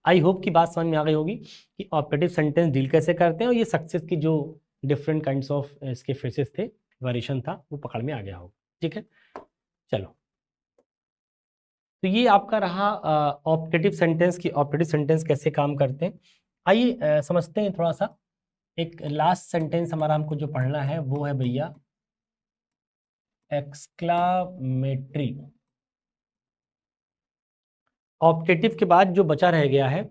I hope की बात समझ में आ गई होगी कि ऑपरेटिव सेंटेंस डील कैसे करते हैं, और ये सक्सेस की जो डिफरेंट काइंड्स ऑफ इसके फेसेस थे, वेरिएशन था, वो पकड़ में आ गया होगा। ठीक है, चलो, तो ये आपका रहा ऑप्टेटिव सेंटेंस की ऑप्टेटिव सेंटेंस कैसे काम करते हैं। आइए समझते हैं थोड़ा सा। एक लास्ट सेंटेंस हमारा हमको जो पढ़ना है वो है भैया एक्सक्लामेटरी। ऑप्टेटिव के बाद जो बचा रह गया है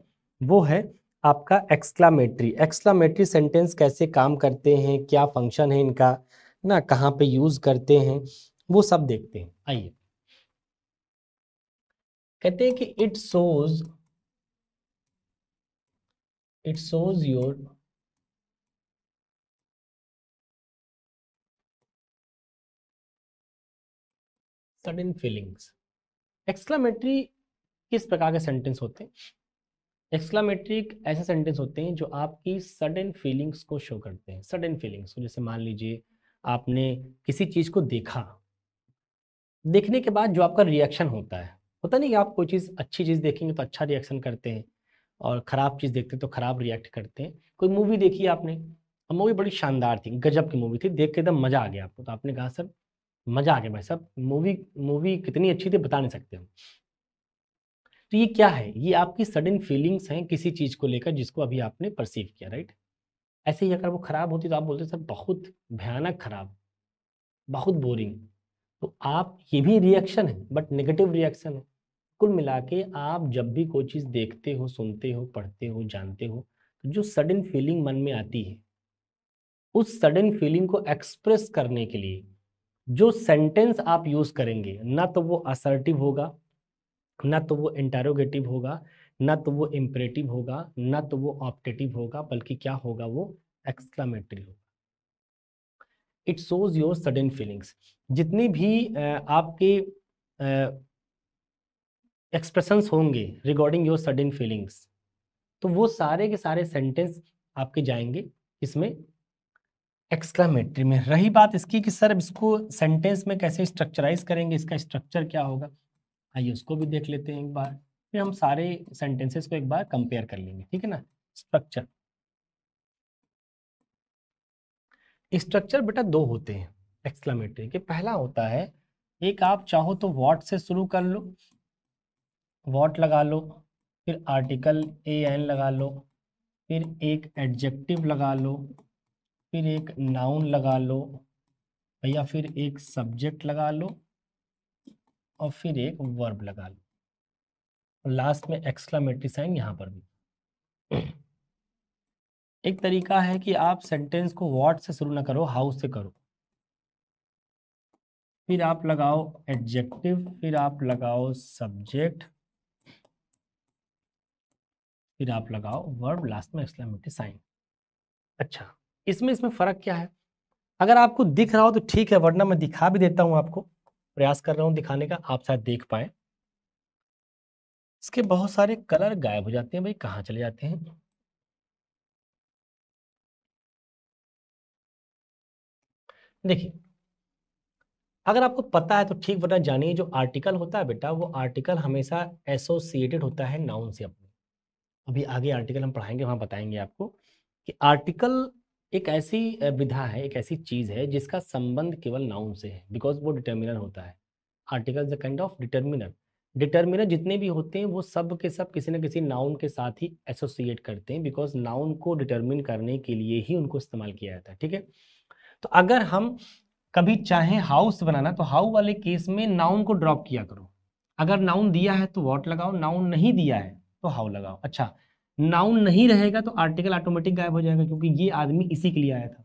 वो है आपका एक्सक्लामेटरी। एक्सक्लामेटरी सेंटेंस कैसे काम करते हैं, क्या फंक्शन है इनका ना, कहाँ पे यूज करते हैं, वो सब देखते हैं। आइए, कहते हैं कि it shows your sudden feelings. Exclamatory किस प्रकार के सेंटेंस होते हैं? एक्सक्लामेटरी ऐसे सेंटेंस होते हैं जो आपकी सडन फीलिंग्स को शो करते हैं। सडन फीलिंग्स को, जैसे मान लीजिए आपने किसी चीज को देखा, देखने के बाद जो आपका रिएक्शन होता नहीं कि आप कोई चीज, अच्छी चीज देखेंगे तो अच्छा रिएक्शन करते हैं और खराब चीज देखते हैं तो खराब रिएक्ट करते हैं। कोई मूवी देखी आपने, मूवी बड़ी शानदार थी, गजब की मूवी थी, देख के एकदम मजा आ गया आपको, तो आपने कहा सर मजा आ गया भाई साहब, मूवी मूवी कितनी अच्छी थी बता नहीं सकते हम। तो ये क्या है? ये आपकी सडन फीलिंग्स हैं किसी चीज को लेकर जिसको अभी आपने परसीव किया, राइट। ऐसे ही अगर वो खराब होती तो आप बोलते सर बहुत भयानक खराब, बहुत बोरिंग। तो आप, ये भी रिएक्शन है बट नेगेटिव रिएक्शन है। कुल मिला के आप जब भी कोई चीज देखते हो, सुनते हो, पढ़ते हो, जानते हो, तो जो सडन फीलिंग मन में आती है, उस सडन फीलिंग को एक्सप्रेस करने के लिए जो सेंटेंस आप यूज करेंगे, ना तो वो असर्टिव होगा, ना तो वो इंटेरोगेटिव होगा, ना तो वो इम्परेटिव होगा, ना तो वो ऑप्टेटिव होगा, बल्कि क्या होगा, वो एक्सक्लामेटरी होगा। It shows your sudden feelings. जितनी भी आपके एक्सप्रेशंस होंगे रिगार्डिंग योर सडन फीलिंग्स, तो वो सारे के सारे सेंटेंस आपके जाएंगे इसमें, एक्सक्लामेटरी में। रही बात इसकी कि सर इसको सेंटेंस में कैसे स्ट्रक्चराइज करेंगे, इसका स्ट्रक्चर क्या होगा, आइए उसको भी देख लेते हैं एक बार। फिर हम सारे सेंटेंसेस को एक बार कंपेयर कर लेंगे, ठीक है ना। स्ट्रक्चर, स्ट्रक्चर बेटा दो होते हैं एक्सक्लामेटरी के। पहला होता है, एक आप चाहो तो व्हाट से शुरू कर लो, व्हाट लगा लो, फिर आर्टिकल ए एन लगा लो, फिर एक एडजेक्टिव लगा लो, फिर एक नाउन लगा लो, या फिर एक सब्जेक्ट लगा लो, और फिर एक वर्ब लगा लो, और लास्ट में एक्सक्लामेटरी साइन यहाँ पर भी। एक तरीका है कि आप सेंटेंस को व्हाट से शुरू ना करो, हाउ से करो, फिर आप लगाओ एडजेक्टिव, फिर आप लगाओ सब्जेक्ट, फिर आप लगाओ वर्ब, लास्ट में एक्सक्लेमेटरी साइन। अच्छा, इसमें फर्क क्या है? अगर आपको दिख रहा हो तो ठीक है, वरना मैं दिखा भी देता हूं आपको, प्रयास कर रहा हूं दिखाने का, आप शायद देख पाए। इसके बहुत सारे कलर गायब हो जाते हैं भाई, कहाँ चले जाते हैं? देखिए, अगर आपको पता है तो ठीक, वरना जानिए जो आर्टिकल होता है बेटा, वो आर्टिकल हमेशा एसोसिएटेड होता है नाउन से अपने। अभी आगे आर्टिकल हम पढ़ाएंगे, वहां बताएंगे आपको कि आर्टिकल एक ऐसी विधा है, एक ऐसी चीज है जिसका संबंध केवल नाउन से है, बिकॉज वो डिटर्मिनर होता है। Article is a kind of determiner. Determiner जितने भी होते हैं वो सब के सब किसी न किसी नाउन के साथ ही एसोसिएट करते हैं, बिकॉज नाउन को डिटर्मिन करने के लिए ही उनको इस्तेमाल किया जाता है, ठीक है। तो अगर हम कभी चाहें हाउस बनाना, तो हाउ वाले केस में नाउन को ड्रॉप किया करो। अगर नाउन दिया है तो व्हाट लगाओ, नाउन नहीं दिया है तो हाउ लगाओ। अच्छा, नाउन नहीं रहेगा तो आर्टिकल ऑटोमेटिक गायब हो जाएगा, क्योंकि ये आदमी इसी के लिए आया था।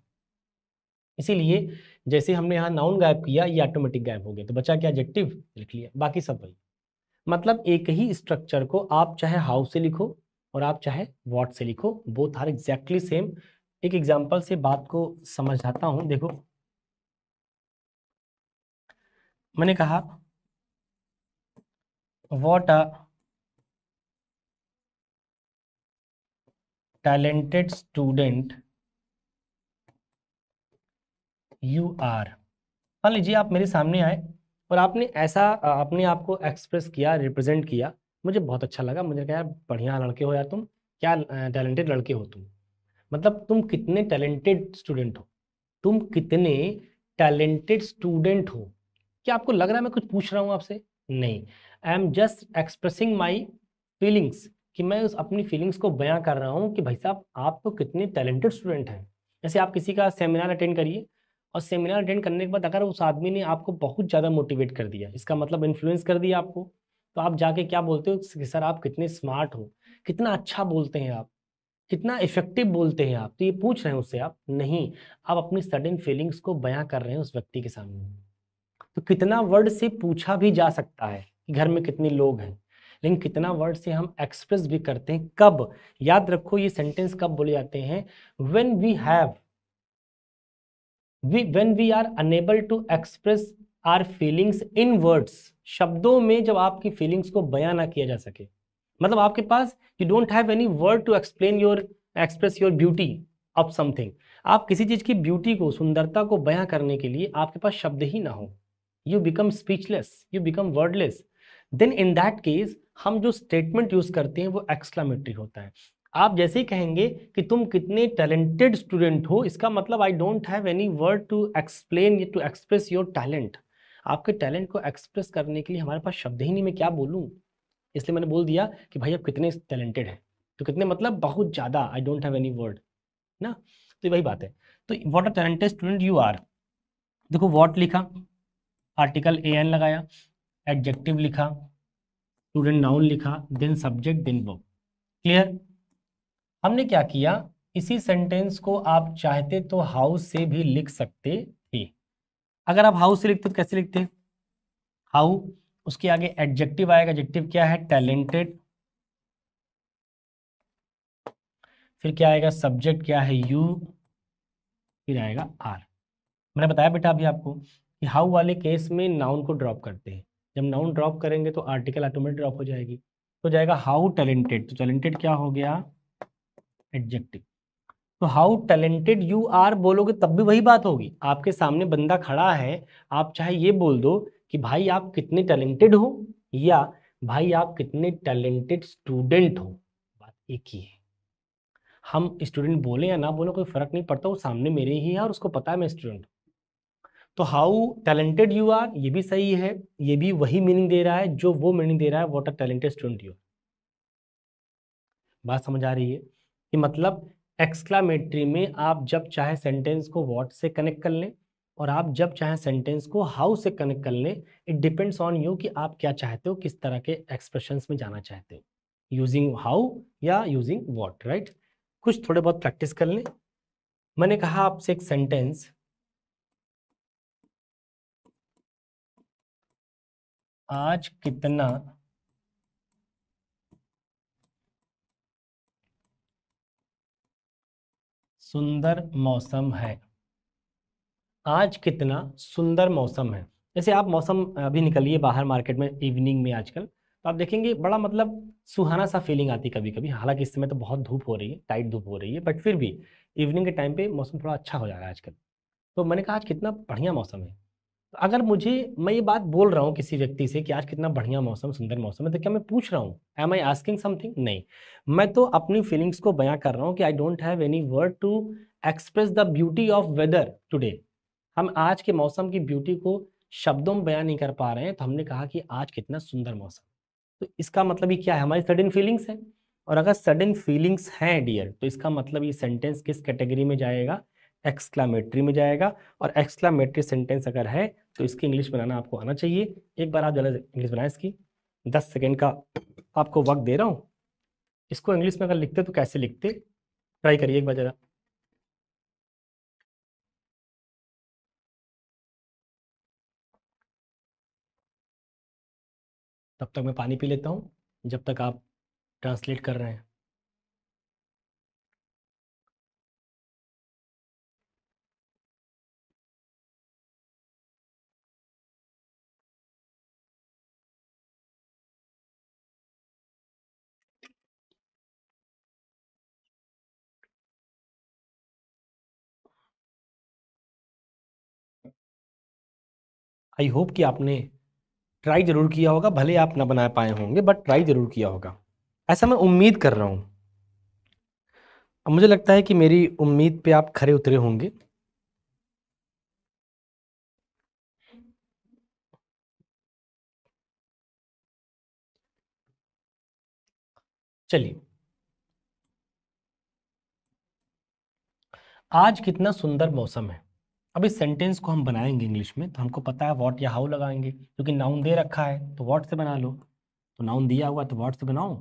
इसीलिए जैसे हमने यहाँ नाउन गायब किया, ये ऑटोमेटिक गायब हो गया, तो बचा क्या? एडजेक्टिव लिख लिया, बाकी सब वही। मतलब एक ही स्ट्रक्चर को आप चाहे हाउ से लिखो और आप चाहे व्हाट से लिखो, बोथ आर एग्जैक्टली सेम। एक एग्जांपल से बात को समझाता हूं, देखो। मैंने कहा what a talented student you are. मान लीजिए आप मेरे सामने आए और आपने ऐसा अपने आप को एक्सप्रेस किया, रिप्रेजेंट किया, मुझे बहुत अच्छा लगा, मुझे कहा यार बढ़िया लड़के हो यार तुम, क्या टैलेंटेड लड़के हो तुम। मतलब तुम कितने टैलेंटेड स्टूडेंट हो, तुम कितने टैलेंटेड स्टूडेंट हो। क्या आपको लग रहा है मैं कुछ पूछ रहा हूं आपसे? नहीं, I am just expressing my feelings, कि मैं उस अपनी फीलिंग्स को बयां कर रहा हूं कि भाई साहब आप तो कितने टैलेंटेड स्टूडेंट हैं। जैसे आप किसी का सेमिनार अटेंड करिए, और सेमिनार अटेंड करने के बाद अगर उस आदमी ने आपको बहुत ज़्यादा मोटिवेट कर दिया, इसका मतलब इन्फ्लुएंस कर दिया आपको, तो आप जाके क्या बोलते हो कि सर आप कितने स्मार्ट हो, कितना अच्छा बोलते हैं आप, कितना इफेक्टिव बोलते हैं आप। तो ये पूछ रहे हैं उससे आप? नहीं, आप अपनी सडन फीलिंग्स को बयां कर रहे हैं उस व्यक्ति के सामने। तो कितना वर्ड से पूछा भी जा सकता है कि घर में कितने लोग हैं, लेकिन कितना वर्ड से हम एक्सप्रेस भी करते हैं। कब? याद रखो ये सेंटेंस कब बोले जाते हैं? When we are unable to express our feelings in words. शब्दों में जब आपकी फीलिंग्स को बयां ना किया जा सके, मतलब आपके पास you don't have any word to explain your express your beauty of something. आप किसी चीज की ब्यूटी को, सुंदरता को बयां करने के लिए आपके पास शब्द ही ना हो, you become speechless, you become wordless. Then in that case हम जो स्टेटमेंट यूज करते हैं वो एक्सक्लामेटरी होता है। आप जैसे ही कहेंगे कि तुम कितने टैलेंटेड स्टूडेंट हो, इसका मतलब I don't have any word to explain to express your talent. आपके टैलेंट को एक्सप्रेस करने के लिए हमारे पास शब्द ही नहीं, मैं क्या बोलूं। इसलिए मैंने बोल दिया कि भाई आप कितने टैलेंटेड हैं। तो कितने मतलब बहुत ज़्यादा, I don't have any word ना। तो वही बात है। तो what a talented student you are, देखो व्हाट लिखा, आर्टिकल ए एन लगाया, एडजेक्टिव लिखा, स्टूडेंट नाउन लिखा, then subject, then verb. Clear? हमने क्या किया, इसी सेंटेंस को आप चाहते तो हाउस से भी लिख सकते थे। अगर आप हाउस से लिखते तो कैसे लिखते? हाउ, उसके आगे एडजेक्टिव आएगा, एडजेक्टिव क्या है? टैलेंटेड। फिर क्या आएगा? सब्जेक्ट क्या है? यू। फिर आएगा आर। मैंने बताया बेटा अभी आपको कि हाउ वाले केस में नाउन को ड्रॉप करते हैं। जब नाउन ड्रॉप करेंगे तो आर्टिकल ऑटोमेटिक ड्रॉप हो जाएगी, तो जाएगा हाउ टैलेंटेड। तो टैलेंटेड क्या हो गया? एडजेक्टिव। तो हाउ टैलेंटेड यू आर बोलोगे तब भी वही बात होगी। आपके सामने बंदा खड़ा है, आप चाहे ये बोल दो कि भाई आप कितने टैलेंटेड हो, या भाई आप कितने टैलेंटेड स्टूडेंट हो, बात एक ही है। हम स्टूडेंट बोले या ना बोले कोई फर्क नहीं पड़ता, वो सामने मेरे ही है और उसको पता है मैं स्टूडेंट। तो हाउ टैलेंटेड यू आर ये भी सही है, ये भी वही मीनिंग दे रहा है जो वो मीनिंग दे रहा है what a talented student you. बात समझ आ रही है कि मतलब एक्सक्लामेटरी में आप जब चाहे सेंटेंस को व्हाट से कनेक्ट कर लें, और आप जब चाहे सेंटेंस को हाउ से कनेक्ट कर लें। इट डिपेंड्स ऑन यू कि आप क्या चाहते हो, किस तरह के एक्सप्रेशंस में जाना चाहते हो, यूजिंग हाउ या यूजिंग व्हाट, राइट। कुछ थोड़े बहुत प्रैक्टिस कर लें। मैंने कहा आपसे एक सेंटेंस, आज कितना सुंदर मौसम है। आज कितना सुंदर मौसम है। जैसे आप मौसम अभी निकलिए बाहर मार्केट में इवनिंग में आजकल, तो आप देखेंगे बड़ा मतलब सुहाना सा फीलिंग आती है कभी कभी। हालांकि इस समय तो बहुत धूप हो रही है, टाइट धूप हो रही है, बट फिर भी इवनिंग के टाइम पे मौसम थोड़ा अच्छा हो जा रहा है आजकल। तो मैंने कहा आज कितना बढ़िया मौसम है। तो अगर मुझे, मैं ये बात बोल रहा हूँ किसी व्यक्ति से कि आज कितना बढ़िया मौसम, सुंदर मौसम है, तो क्या मैं पूछ रहा हूँ? Am I asking something? नहीं, मैं तो अपनी फीलिंग्स को बयां कर रहा हूँ कि I don't have any word to express the beauty of weather today. हम आज के मौसम की ब्यूटी को शब्दों में बयान नहीं कर पा रहे हैं, तो हमने कहा कि आज कितना सुंदर मौसम। तो इसका मतलब ये क्या है? हमारी सडन फीलिंग्स है। और अगर सडन फीलिंग्स हैं डियर, तो इसका मतलब ये सेंटेंस किस कैटेगरी में जाएगा? एक्सक्लामेटरी में जाएगा। और एक्सक्लामेटरी सेंटेंस अगर है तो इसकी इंग्लिश बनाना आपको आना चाहिए। एक बार आप जरा इंग्लिश बनाए इसकी, 10 सेकेंड का आपको वक्त दे रहा हूँ। इसको इंग्लिश में अगर लिखते तो कैसे लिखते, ट्राई करिए एक बार जरा। तब तक मैं पानी पी लेता हूँ जब तक आप ट्रांसलेट कर रहे हैं। आई होप कि आपने ट्राई जरूर किया होगा, भले आप ना बना पाए होंगे बट ट्राई जरूर किया होगा, ऐसा मैं उम्मीद कर रहा हूँ। अब मुझे लगता है कि मेरी उम्मीद पे आप खरे उतरे होंगे। चलिए, आज कितना सुंदर मौसम है। अब इस सेंटेंस को हम बनाएंगे इंग्लिश में, तो हमको पता है व्हाट या हाउ लगाएंगे, क्योंकि नाउन दे रखा है तो व्हाट से बना लो। तो नाउन दिया हुआ तो व्हाट से बनाओ।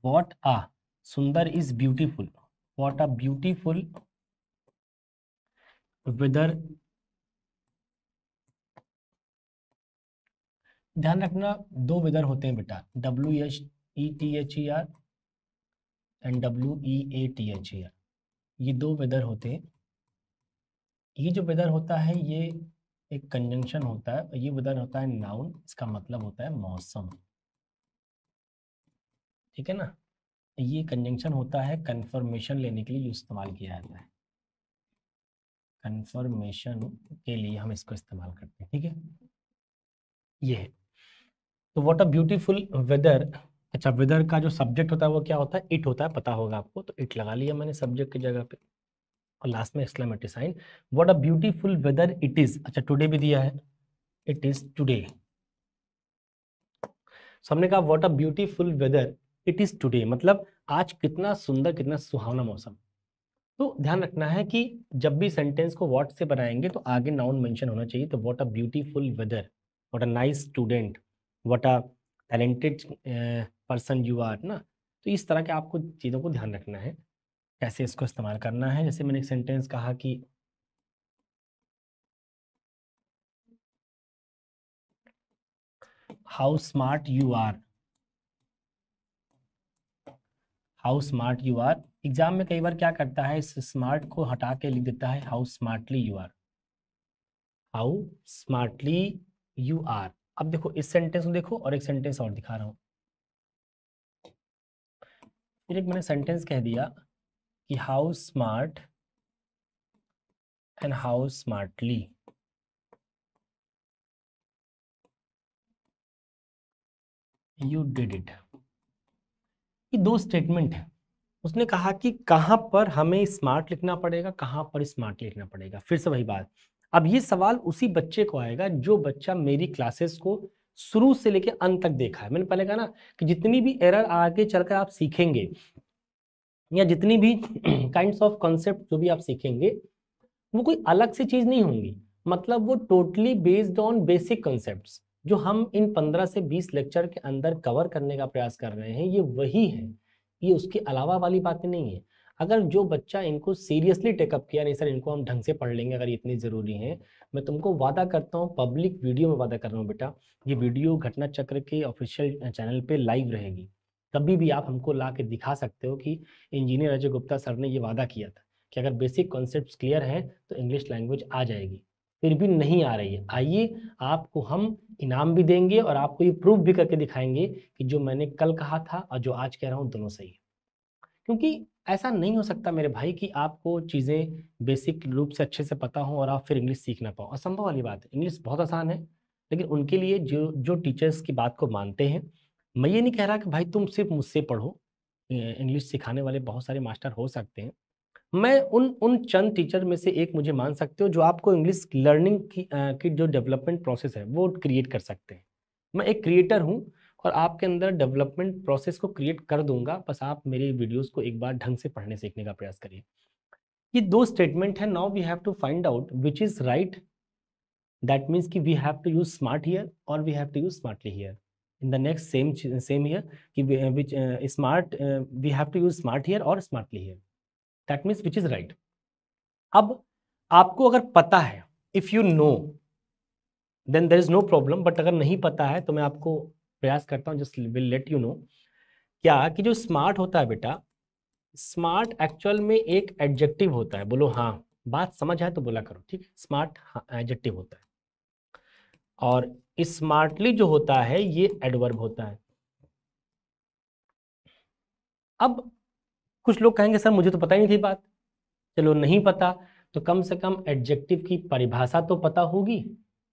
व्हाट आ सुंदर is beautiful, what a beautiful weather. ध्यान रखना, दो वेदर होते हैं बेटा, WHETHER एंड WEATHER। ये दो वेदर होते हैं। ये जो वेदर होता है ये एक कंजंक्शन होता है, और ये वेदर होता है नाउन, इसका मतलब होता है मौसम। ठीक है ना। ये कंजंक्शन होता है कंफर्मेशन लेने के लिए इस्तेमाल किया जाता है। कंफर्मेशन के लिए हम इसको इस्तेमाल करते हैं। ठीक है, ये है। तो व्हाट अ ब्यूटीफुल वेदर। अच्छा, वेदर का जो सब्जेक्ट होता है वो क्या होता है, इट होता है, पता होगा आपको। तो इट लगा लिया मैंने सब्जेक्ट की जगह पे, और लास्ट में exclamatory sign. What a beautiful weather it is. अच्छा, टुडे भी दिया है, इट इज टुडे। सो हमने कहा what a beautiful weather it is today, मतलब आज कितना सुंदर, कितना सुहावना मौसम। तो ध्यान रखना है कि जब भी सेंटेंस को व्हाट से बनाएंगे तो आगे नाउन मेंशन होना चाहिए। तो what a beautiful weather, what a nice student, what a talented person you are ना। तो इस तरह के आपको चीज़ों को ध्यान रखना है, कैसे इसको इस्तेमाल करना है। जैसे मैंने एक सेंटेंस कहा कि how smart you are, how smart you are. Exam में कई बार क्या करता है, इस स्मार्ट को हटा के लिख देता है how smartly you are, how smartly you are. अब देखो इस सेंटेंस को देखो, और एक सेंटेंस और दिखा रहा हूं। फिर एक मैंने सेंटेंस कह दिया कि how smart and how smartly you did it. ये दो स्टेटमेंट है। उसने कहा कि कहाँ पर हमें स्मार्ट लिखना पड़ेगा, कहाँ पर स्मार्ट लिखना पड़ेगा। फिर से वही बात। अब ये सवाल उसी बच्चे को आएगा जो बच्चा मेरी क्लासेस को शुरू से लेकर अंत तक देखा है। मैंने पहले कहा ना कि जितनी भी एरर आगे चलकर आप सीखेंगे, या जितनी भी काइंड्स ऑफ कॉन्सेप्ट जो भी आप सीखेंगे, वो कोई अलग से चीज नहीं होंगी। मतलब वो totally based on basic concepts जो हम इन 15 से 20 लेक्चर के अंदर कवर करने का प्रयास कर रहे हैं, ये वही है। ये उसके अलावा वाली बातें नहीं है। अगर जो बच्चा इनको सीरियसली टेकअप किया, नहीं सर इनको हम ढंग से पढ़ लेंगे, अगर ये इतनी ज़रूरी है, मैं तुमको वादा करता हूँ, पब्लिक वीडियो में वादा कर रहा हूँ बेटा, ये वीडियो घटना चक्र के ऑफिशियल चैनल पे लाइव रहेगी। कभी भी आप हमको ला के दिखा सकते हो कि इंजीनियर अजय गुप्ता सर ने ये वादा किया था कि अगर बेसिक कॉन्सेप्ट्स क्लियर हैं तो इंग्लिश लैंग्वेज आ जाएगी। फिर भी नहीं आ रही है, आइए आपको हम इनाम भी देंगे, और आपको ये प्रूफ भी करके दिखाएंगे कि जो मैंने कल कहा था और जो आज कह रहा हूँ दोनों सही है। क्योंकि ऐसा नहीं हो सकता मेरे भाई कि आपको चीज़ें बेसिक रूप से अच्छे से पता हो और आप फिर इंग्लिश सीख ना पाओ। असंभव वाली बात है। इंग्लिश बहुत आसान है, लेकिन उनके लिए जो जो टीचर्स की बात को मानते हैं। मैं ये नहीं कह रहा कि भाई तुम सिर्फ मुझसे पढ़ो, इंग्लिश सिखाने वाले बहुत सारे मास्टर हो सकते हैं। मैं उन उन चंद टीचर में से एक मुझे मान सकते हो जो आपको इंग्लिश लर्निंग की जो डेवलपमेंट प्रोसेस है वो क्रिएट कर सकते हैं। मैं एक क्रिएटर हूँ, और आपके अंदर डेवलपमेंट प्रोसेस को क्रिएट कर दूंगा, बस आप मेरी वीडियोस को एक बार ढंग से पढ़ने सीखने का प्रयास करिए। ये दो स्टेटमेंट है। Now we have to find out which is right. That means कि we have to use smart here और we have to use smartly here. In the next same here कि which smart we have to use smart here और smartly here. That means which is right. अब आपको अगर पता है, if you know, then there is no problem. But अगर नहीं पता है तो मैं आपको प्रयास करता हूँ, just will let you know क्या कि जो स्मार्ट होता है बेटा, स्मार्ट एक्चुअल में एक एडजेक्टिव होता है। बोलो हाँ, बात समझ आए तो बोला करो, ठीक है। स्मार्ट एडजेक्टिव होता है, और स्मार्टली जो होता है ये एडवर्ब होता है। अब कुछ लोग कहेंगे सर मुझे तो पता ही नहीं थी बात। चलो नहीं पता तो कम से कम एडजेक्टिव की परिभाषा तो पता होगी।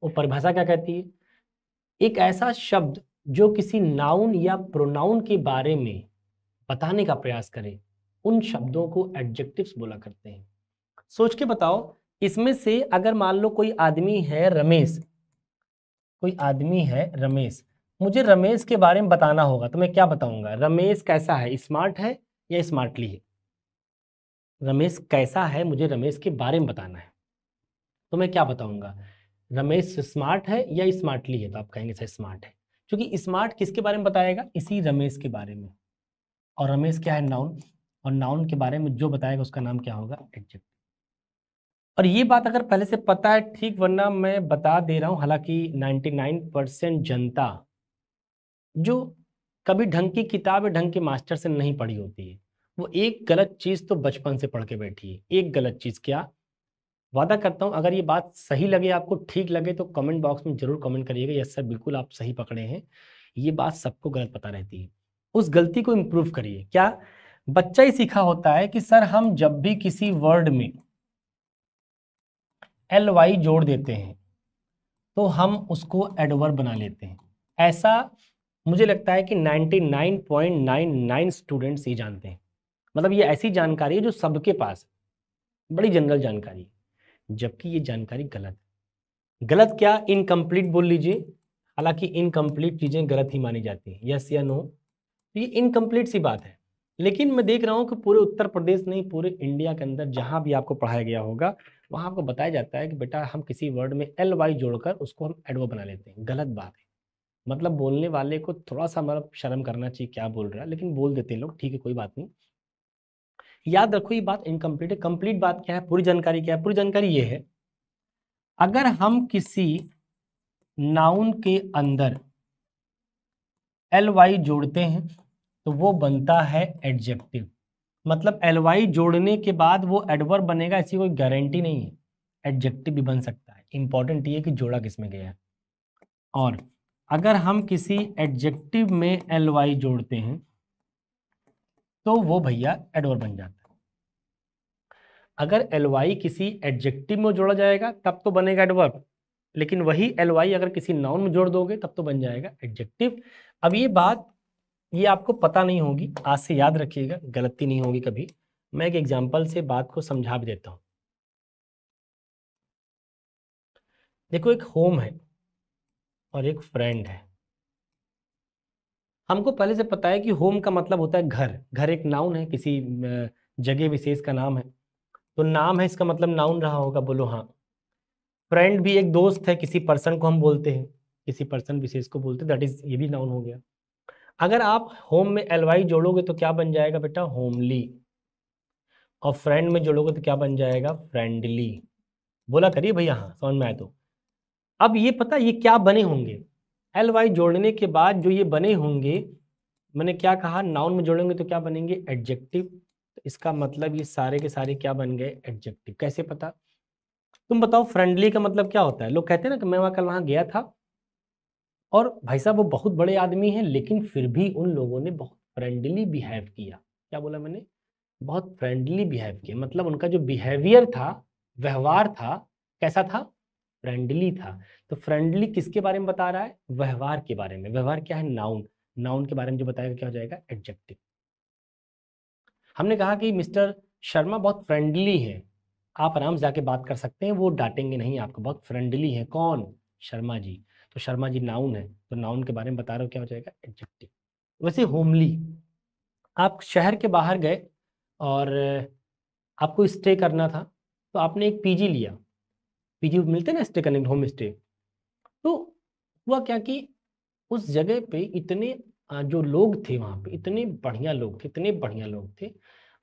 वो परिभाषा क्या कहती है? एक ऐसा शब्द जो किसी नाउन या प्रोनाउन के बारे में बताने का प्रयास करे, उन शब्दों को एडजेक्टिव्स बोला करते हैं। सोच के बताओ, इसमें से अगर मान लो कोई आदमी है रमेश, कोई आदमी है रमेश, मुझे रमेश के बारे में बताना होगा तो मैं क्या बताऊंगा? रमेश कैसा है, स्मार्ट है या स्मार्टली है? रमेश कैसा है, मुझे रमेश के बारे में बताना है तो मैं क्या बताऊंगा? रमेश स्मार्ट है या स्मार्टली है? तो आप कहेंगे सर स्मार्ट है, क्योंकि स्मार्ट किसके बारे में बताएगा? इसी रमेश के बारे में। और रमेश क्या है? नाउन, और नाउन के बारे में जो बताएगा उसका नाम क्या होगा? एडजेक्टिव। और ये बात अगर पहले से पता है ठीक, वरना मैं बता दे रहा हूं, हालांकि 99% जनता जो कभी ढंग की किताब या ढंग के मास्टर से नहीं पढ़ी होती है, वो एक गलत चीज तो बचपन से पढ़ के बैठी है। एक गलत चीज क्या? वादा करता हूं अगर ये बात सही लगे, आपको ठीक लगे, तो कमेंट बॉक्स में जरूर कमेंट करिएगा यस सर बिल्कुल आप सही पकड़े हैं। ये बात सबको गलत पता रहती है, उस गलती को इम्प्रूव करिए। क्या? बच्चा ही सीखा होता है कि सर हम जब भी किसी वर्ड में ly जोड़ देते हैं तो हम उसको एडवर्ब बना लेते हैं। ऐसा मुझे लगता है कि 99.99 स्टूडेंट्स ये जानते हैं। मतलब ये ऐसी जानकारी है जो सबके पास है, बड़ी जनरल जानकारी है, जबकि ये जानकारी गलत है। गलत क्या? इनकम्प्लीट बोल लीजिए, हालांकि इनकम्प्लीट चीजें गलत ही मानी जाती हैं, यस या नो, तो ये इनकम्प्लीट सी बात है। लेकिन मैं देख रहा हूँ कि पूरे उत्तर प्रदेश नहीं, पूरे इंडिया के अंदर जहां भी आपको पढ़ाया गया होगा वहां आपको बताया जाता है कि बेटा हम किसी वर्ड में ly जोड़कर उसको हम एडवर्ब बना लेते हैं। गलत बात है। मतलब बोलने वाले को थोड़ा सा मतलब शर्म करना चाहिए क्या बोल रहा है, लेकिन बोल देते हैं लोग, ठीक है कोई बात नहीं। याद रखो ये बात इनकम्प्लीट है। कंप्लीट बात क्या है? पूरी जानकारी क्या है? पूरी जानकारी ये है, अगर हम किसी नाउन के अंदर ly जोड़ते हैं तो वो बनता है एडजेक्टिव। मतलब ly जोड़ने के बाद वो एडवर्ब बनेगा ऐसी कोई गारंटी नहीं है, एडजेक्टिव भी बन सकता है। इंपॉर्टेंट ये है कि जोड़ा किसमें गया है। और अगर हम किसी एडजेक्टिव में ly जोड़ते हैं तो वो भैया एडवर्ब बन जाता है। अगर ly किसी एडजेक्टिव में जोड़ा जाएगा तब तो बनेगा एडवर्ब, लेकिन वही ly अगर किसी नाउन में जोड़ दोगे तब तो बन जाएगा एडजेक्टिव। अब ये बात ये आपको पता नहीं होगी, आज से याद रखिएगा, गलती नहीं होगी कभी। मैं एक एग्जांपल से बात को समझा भी देता हूं। देखो एक होम है और एक फ्रेंड है। हमको पहले से पता है कि होम का मतलब होता है घर। घर एक नाउन है, किसी जगह विशेष का नाम है, तो नाम है इसका मतलब नाउन रहा होगा, बोलो हाँ। फ्रेंड भी एक दोस्त है, किसी पर्सन को हम बोलते हैं, किसी पर्सन विशेष को बोलते हैं, दैट इज ये भी नाउन हो गया। अगर आप होम में ly जोड़ोगे तो क्या बन जाएगा बेटा? होमली। और फ्रेंड में जोड़ोगे तो क्या बन जाएगा? फ्रेंडली। बोला करिए भैया हाँ समझ में आए तो। अब ये पता ये क्या बने होंगे? ly जोड़ने के बाद जो ये बने होंगे, मैंने क्या कहा? नाउन में जोड़ेंगे तो क्या बनेंगे? एडजेक्टिव। तो इसका मतलब ये सारे के सारे क्या बन गए? एडजेक्टिव। कैसे पता? तुम बताओ फ्रेंडली का मतलब क्या होता है? लोग कहते हैं ना कि मैं कल वहां गया था और भाई साहब वो बहुत बड़े आदमी हैं लेकिन फिर भी उन लोगों ने बहुत फ्रेंडली बिहेव किया। क्या बोला मैंने? बहुत फ्रेंडली बिहेव किया। मतलब उनका जो बिहेवियर था, व्यवहार था, कैसा था? फ्रेंडली था। तो फ्रेंडली किसके बारे में बता रहा है? व्यवहार के बारे में। व्यवहार क्या है? नाउन। नाउन के बारे में जो बताएगा क्या हो जाएगा? एडजेक्टिव। हमने कहा कि मिस्टर शर्मा बहुत फ्रेंडली है, आप आराम से जाके बात कर सकते हैं, वो डांटेंगे नहीं आपको, बहुत फ्रेंडली है। कौन? शर्मा जी। तो शर्मा जी नाउन है, तो नाउन के बारे में बता रहे हो, क्या हो जाएगा? एडजेक्टिव। वैसे होमली, आप शहर के बाहर गए और आपको स्टे करना था, तो आपने एक पीजी लिया। पीजी मिलते हैं ना स्टे करने, होम स्टे। तो हुआ क्या कि उस जगह पे इतने जो लोग थे वहाँ पे, इतने बढ़िया लोग थे, इतने बढ़िया लोग थे,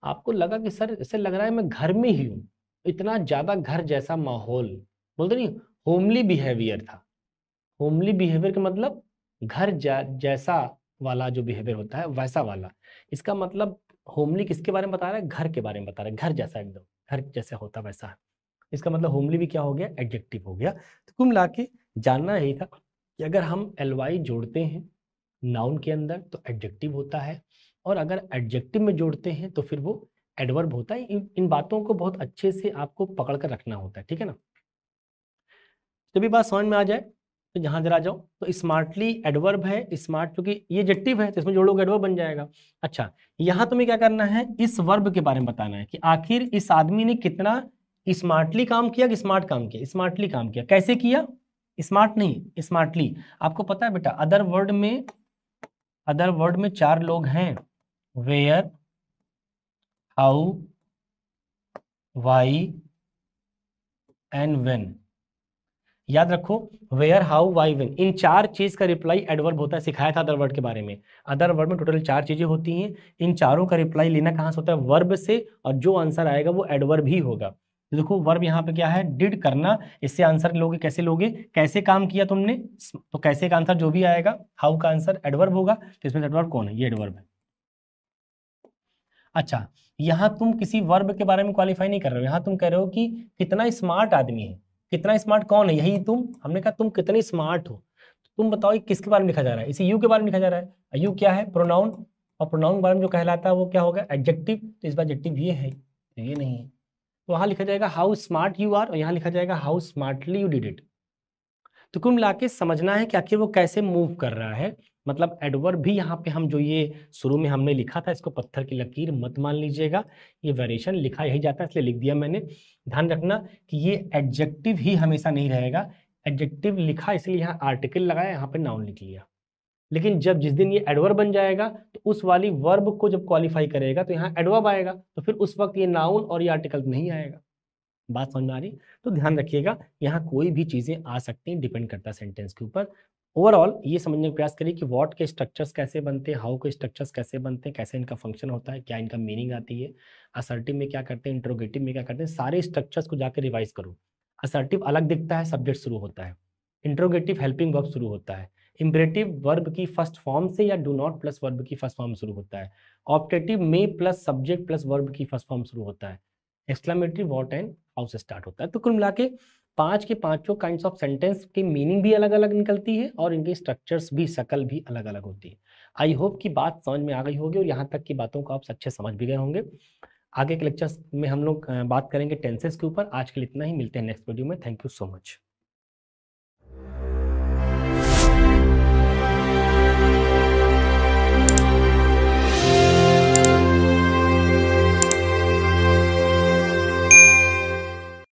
आपको लगा कि सर ऐसे लग रहा है मैं घर में ही हूँ। इतना ज़्यादा घर जैसा माहौल, बोलते नहीं, होमली बिहेवियर था। होमली बिहेवियर का मतलब घर जैसा वाला जो बिहेवियर होता है वैसा वाला। इसका मतलब होमली किसके बारे में बता रहा है? घर के बारे में बता रहा है, घर जैसा, एकदम घर जैसा होता वैसा है। इसका मतलब होमली भी क्या हो गया? एडजेक्टिव हो गया। तो कुल मिला के जानना यही था कि अगर हम ly जोड़ते हैं नाउन के अंदर तो एडजेक्टिव होता है, और अगर एडजेक्टिव में जोड़ते हैं तो फिर वो एडवर्ब होता है। इन बातों को बहुत अच्छे से आपको पकड़ कर रखना होता है, ठीक है ना? तो भी बात समझ में आ जाए तो जहां जरा जाओ तो स्मार्टली एडवर्ब है, स्मार्ट क्योंकि ये एडजेक्टिव है तो इसमें जोड़ोगे एडवर्ब बन जाएगा। अच्छा, यहाँ तुम्हें क्या करना है, इस वर्ब के बारे में बताना है कि आखिर इस आदमी ने कितना स्मार्टली काम किया कि स्मार्ट काम किया। स्मार्टली काम किया, कैसे किया, स्मार्ट नहीं स्मार्टली। आपको पता है बेटा अदर वर्ड में 4 लोग हैं, where, how, why and when. याद रखो, वेयर, हाउ, वाई, व्हेन, इन 4 चीज का रिप्लाई एडवर्ब होता है। सिखाया था अदर वर्ड के बारे में। अदर वर्ड में टोटल 4 चीजें होती हैं, इन चारों का रिप्लाई लेना कहां से होता है, वर्ब से, और जो आंसर आएगा वो एडवर्ब ही होगा। तो देखो वर्ब यहाँ पे क्या है, डिड करना, इससे आंसर लोगे, कैसे लोगे, कैसे काम किया तुमने, तो कैसे का आंसर जो भी आएगा, हाउ का आंसर एडवर्ब होगा, तो इसमें एडवर्ब कौन है, ये एडवर्ब है। अच्छा, यहाँ तुम किसी वर्ब के बारे में क्वालिफाई नहीं कर रहे हो, यहाँ तुम कह रहे हो कि कितना स्मार्ट आदमी है। कितना स्मार्ट कौन है, यही तुम, हमने कहा तुम कितने स्मार्ट हो। तुम बताओ ये किसके बारे में लिखा जा रहा है, इसी यू के बारे में लिखा जा रहा है। यू क्या है, प्रोनाउन, और प्रोनाउन के बारे में जो कहलाता है वो क्या होगा, एडजेक्टिव। तो इस बार एडजेक्टिव ये है, ये नहीं है। तो वहां लिखा जाएगा हाउ स्मार्ट यू आर, और यहाँ लिखा जाएगा how smartly you did it. तो कुल मिला के समझना है कि आखिर वो कैसे मूव कर रहा है। मतलब एडवर्ब भी यहाँ पे हम जो ये शुरू में हमने लिखा था, इसको पत्थर की लकीर मत मान लीजिएगा, ये वेरिएशन लिखा यही जाता है इसलिए लिख दिया मैंने। ध्यान रखना कि ये एडजेक्टिव ही हमेशा नहीं रहेगा। एडजेक्टिव लिखा इसलिए यहाँ आर्टिकल लगाया, यहाँ पे नाउन लिख लिया। लेकिन जब जिस दिन ये एडवर्ब बन जाएगा तो उस वाली वर्ब को जब क्वालिफाई करेगा तो यहाँ एडवर्ब आएगा, तो फिर उस वक्त ये नाउन और ये आर्टिकल नहीं आएगा। बात समझ में आ रही। तो ध्यान रखिएगा, यहाँ कोई भी चीजें आ सकती हैं, डिपेंड करता है सेंटेंस के ऊपर। ओवरऑल ये समझने का प्रयास करिए कि व्हाट के स्ट्रक्चर्स कैसे बनते हैं, हाउ के स्ट्रक्चर्स कैसे बनते हैं, कैसे इनका फंक्शन होता है, क्या इनका मीनिंग आती है, असर्टिव में क्या करते हैं, इंट्रोगेटिव में क्या करते हैं, सारे स्ट्रक्चर्स को जाकर रिवाइज करो। असर्टिव अलग दिखता है, सब्जेक्ट शुरू होता है। इंट्रोगेटिव हेल्पिंग वर्ब शुरू होता है। इम्परेटिव वर्ब की फर्स्ट फॉर्म से या डू नॉट प्लस वर्ब की फर्स्ट फॉर्म शुरू होता है। ऑप्टेटिव में प्लस सब्जेक्ट प्लस वर्ब की फर्स्ट फॉर्म शुरू होता है। एक्सक्लेमेटरी व्हाट एंड हाउ से स्टार्ट होता है। तो कुल मिला के 5 के पांचों काइंड्स ऑफ सेंटेंस की मीनिंग भी अलग अलग निकलती है और इनकी स्ट्रक्चर्स भी, शकल भी अलग अलग होती है। आई होप कि बात समझ में आ गई होगी और यहाँ तक की बातों को आप अच्छे समझ भी गए होंगे। आगे के लेक्चर्स में हम लोग बात करेंगे टेंसेस के ऊपर। आज के लिए इतना ही, मिलते हैं नेक्स्ट वीडियो में। Thank you so much.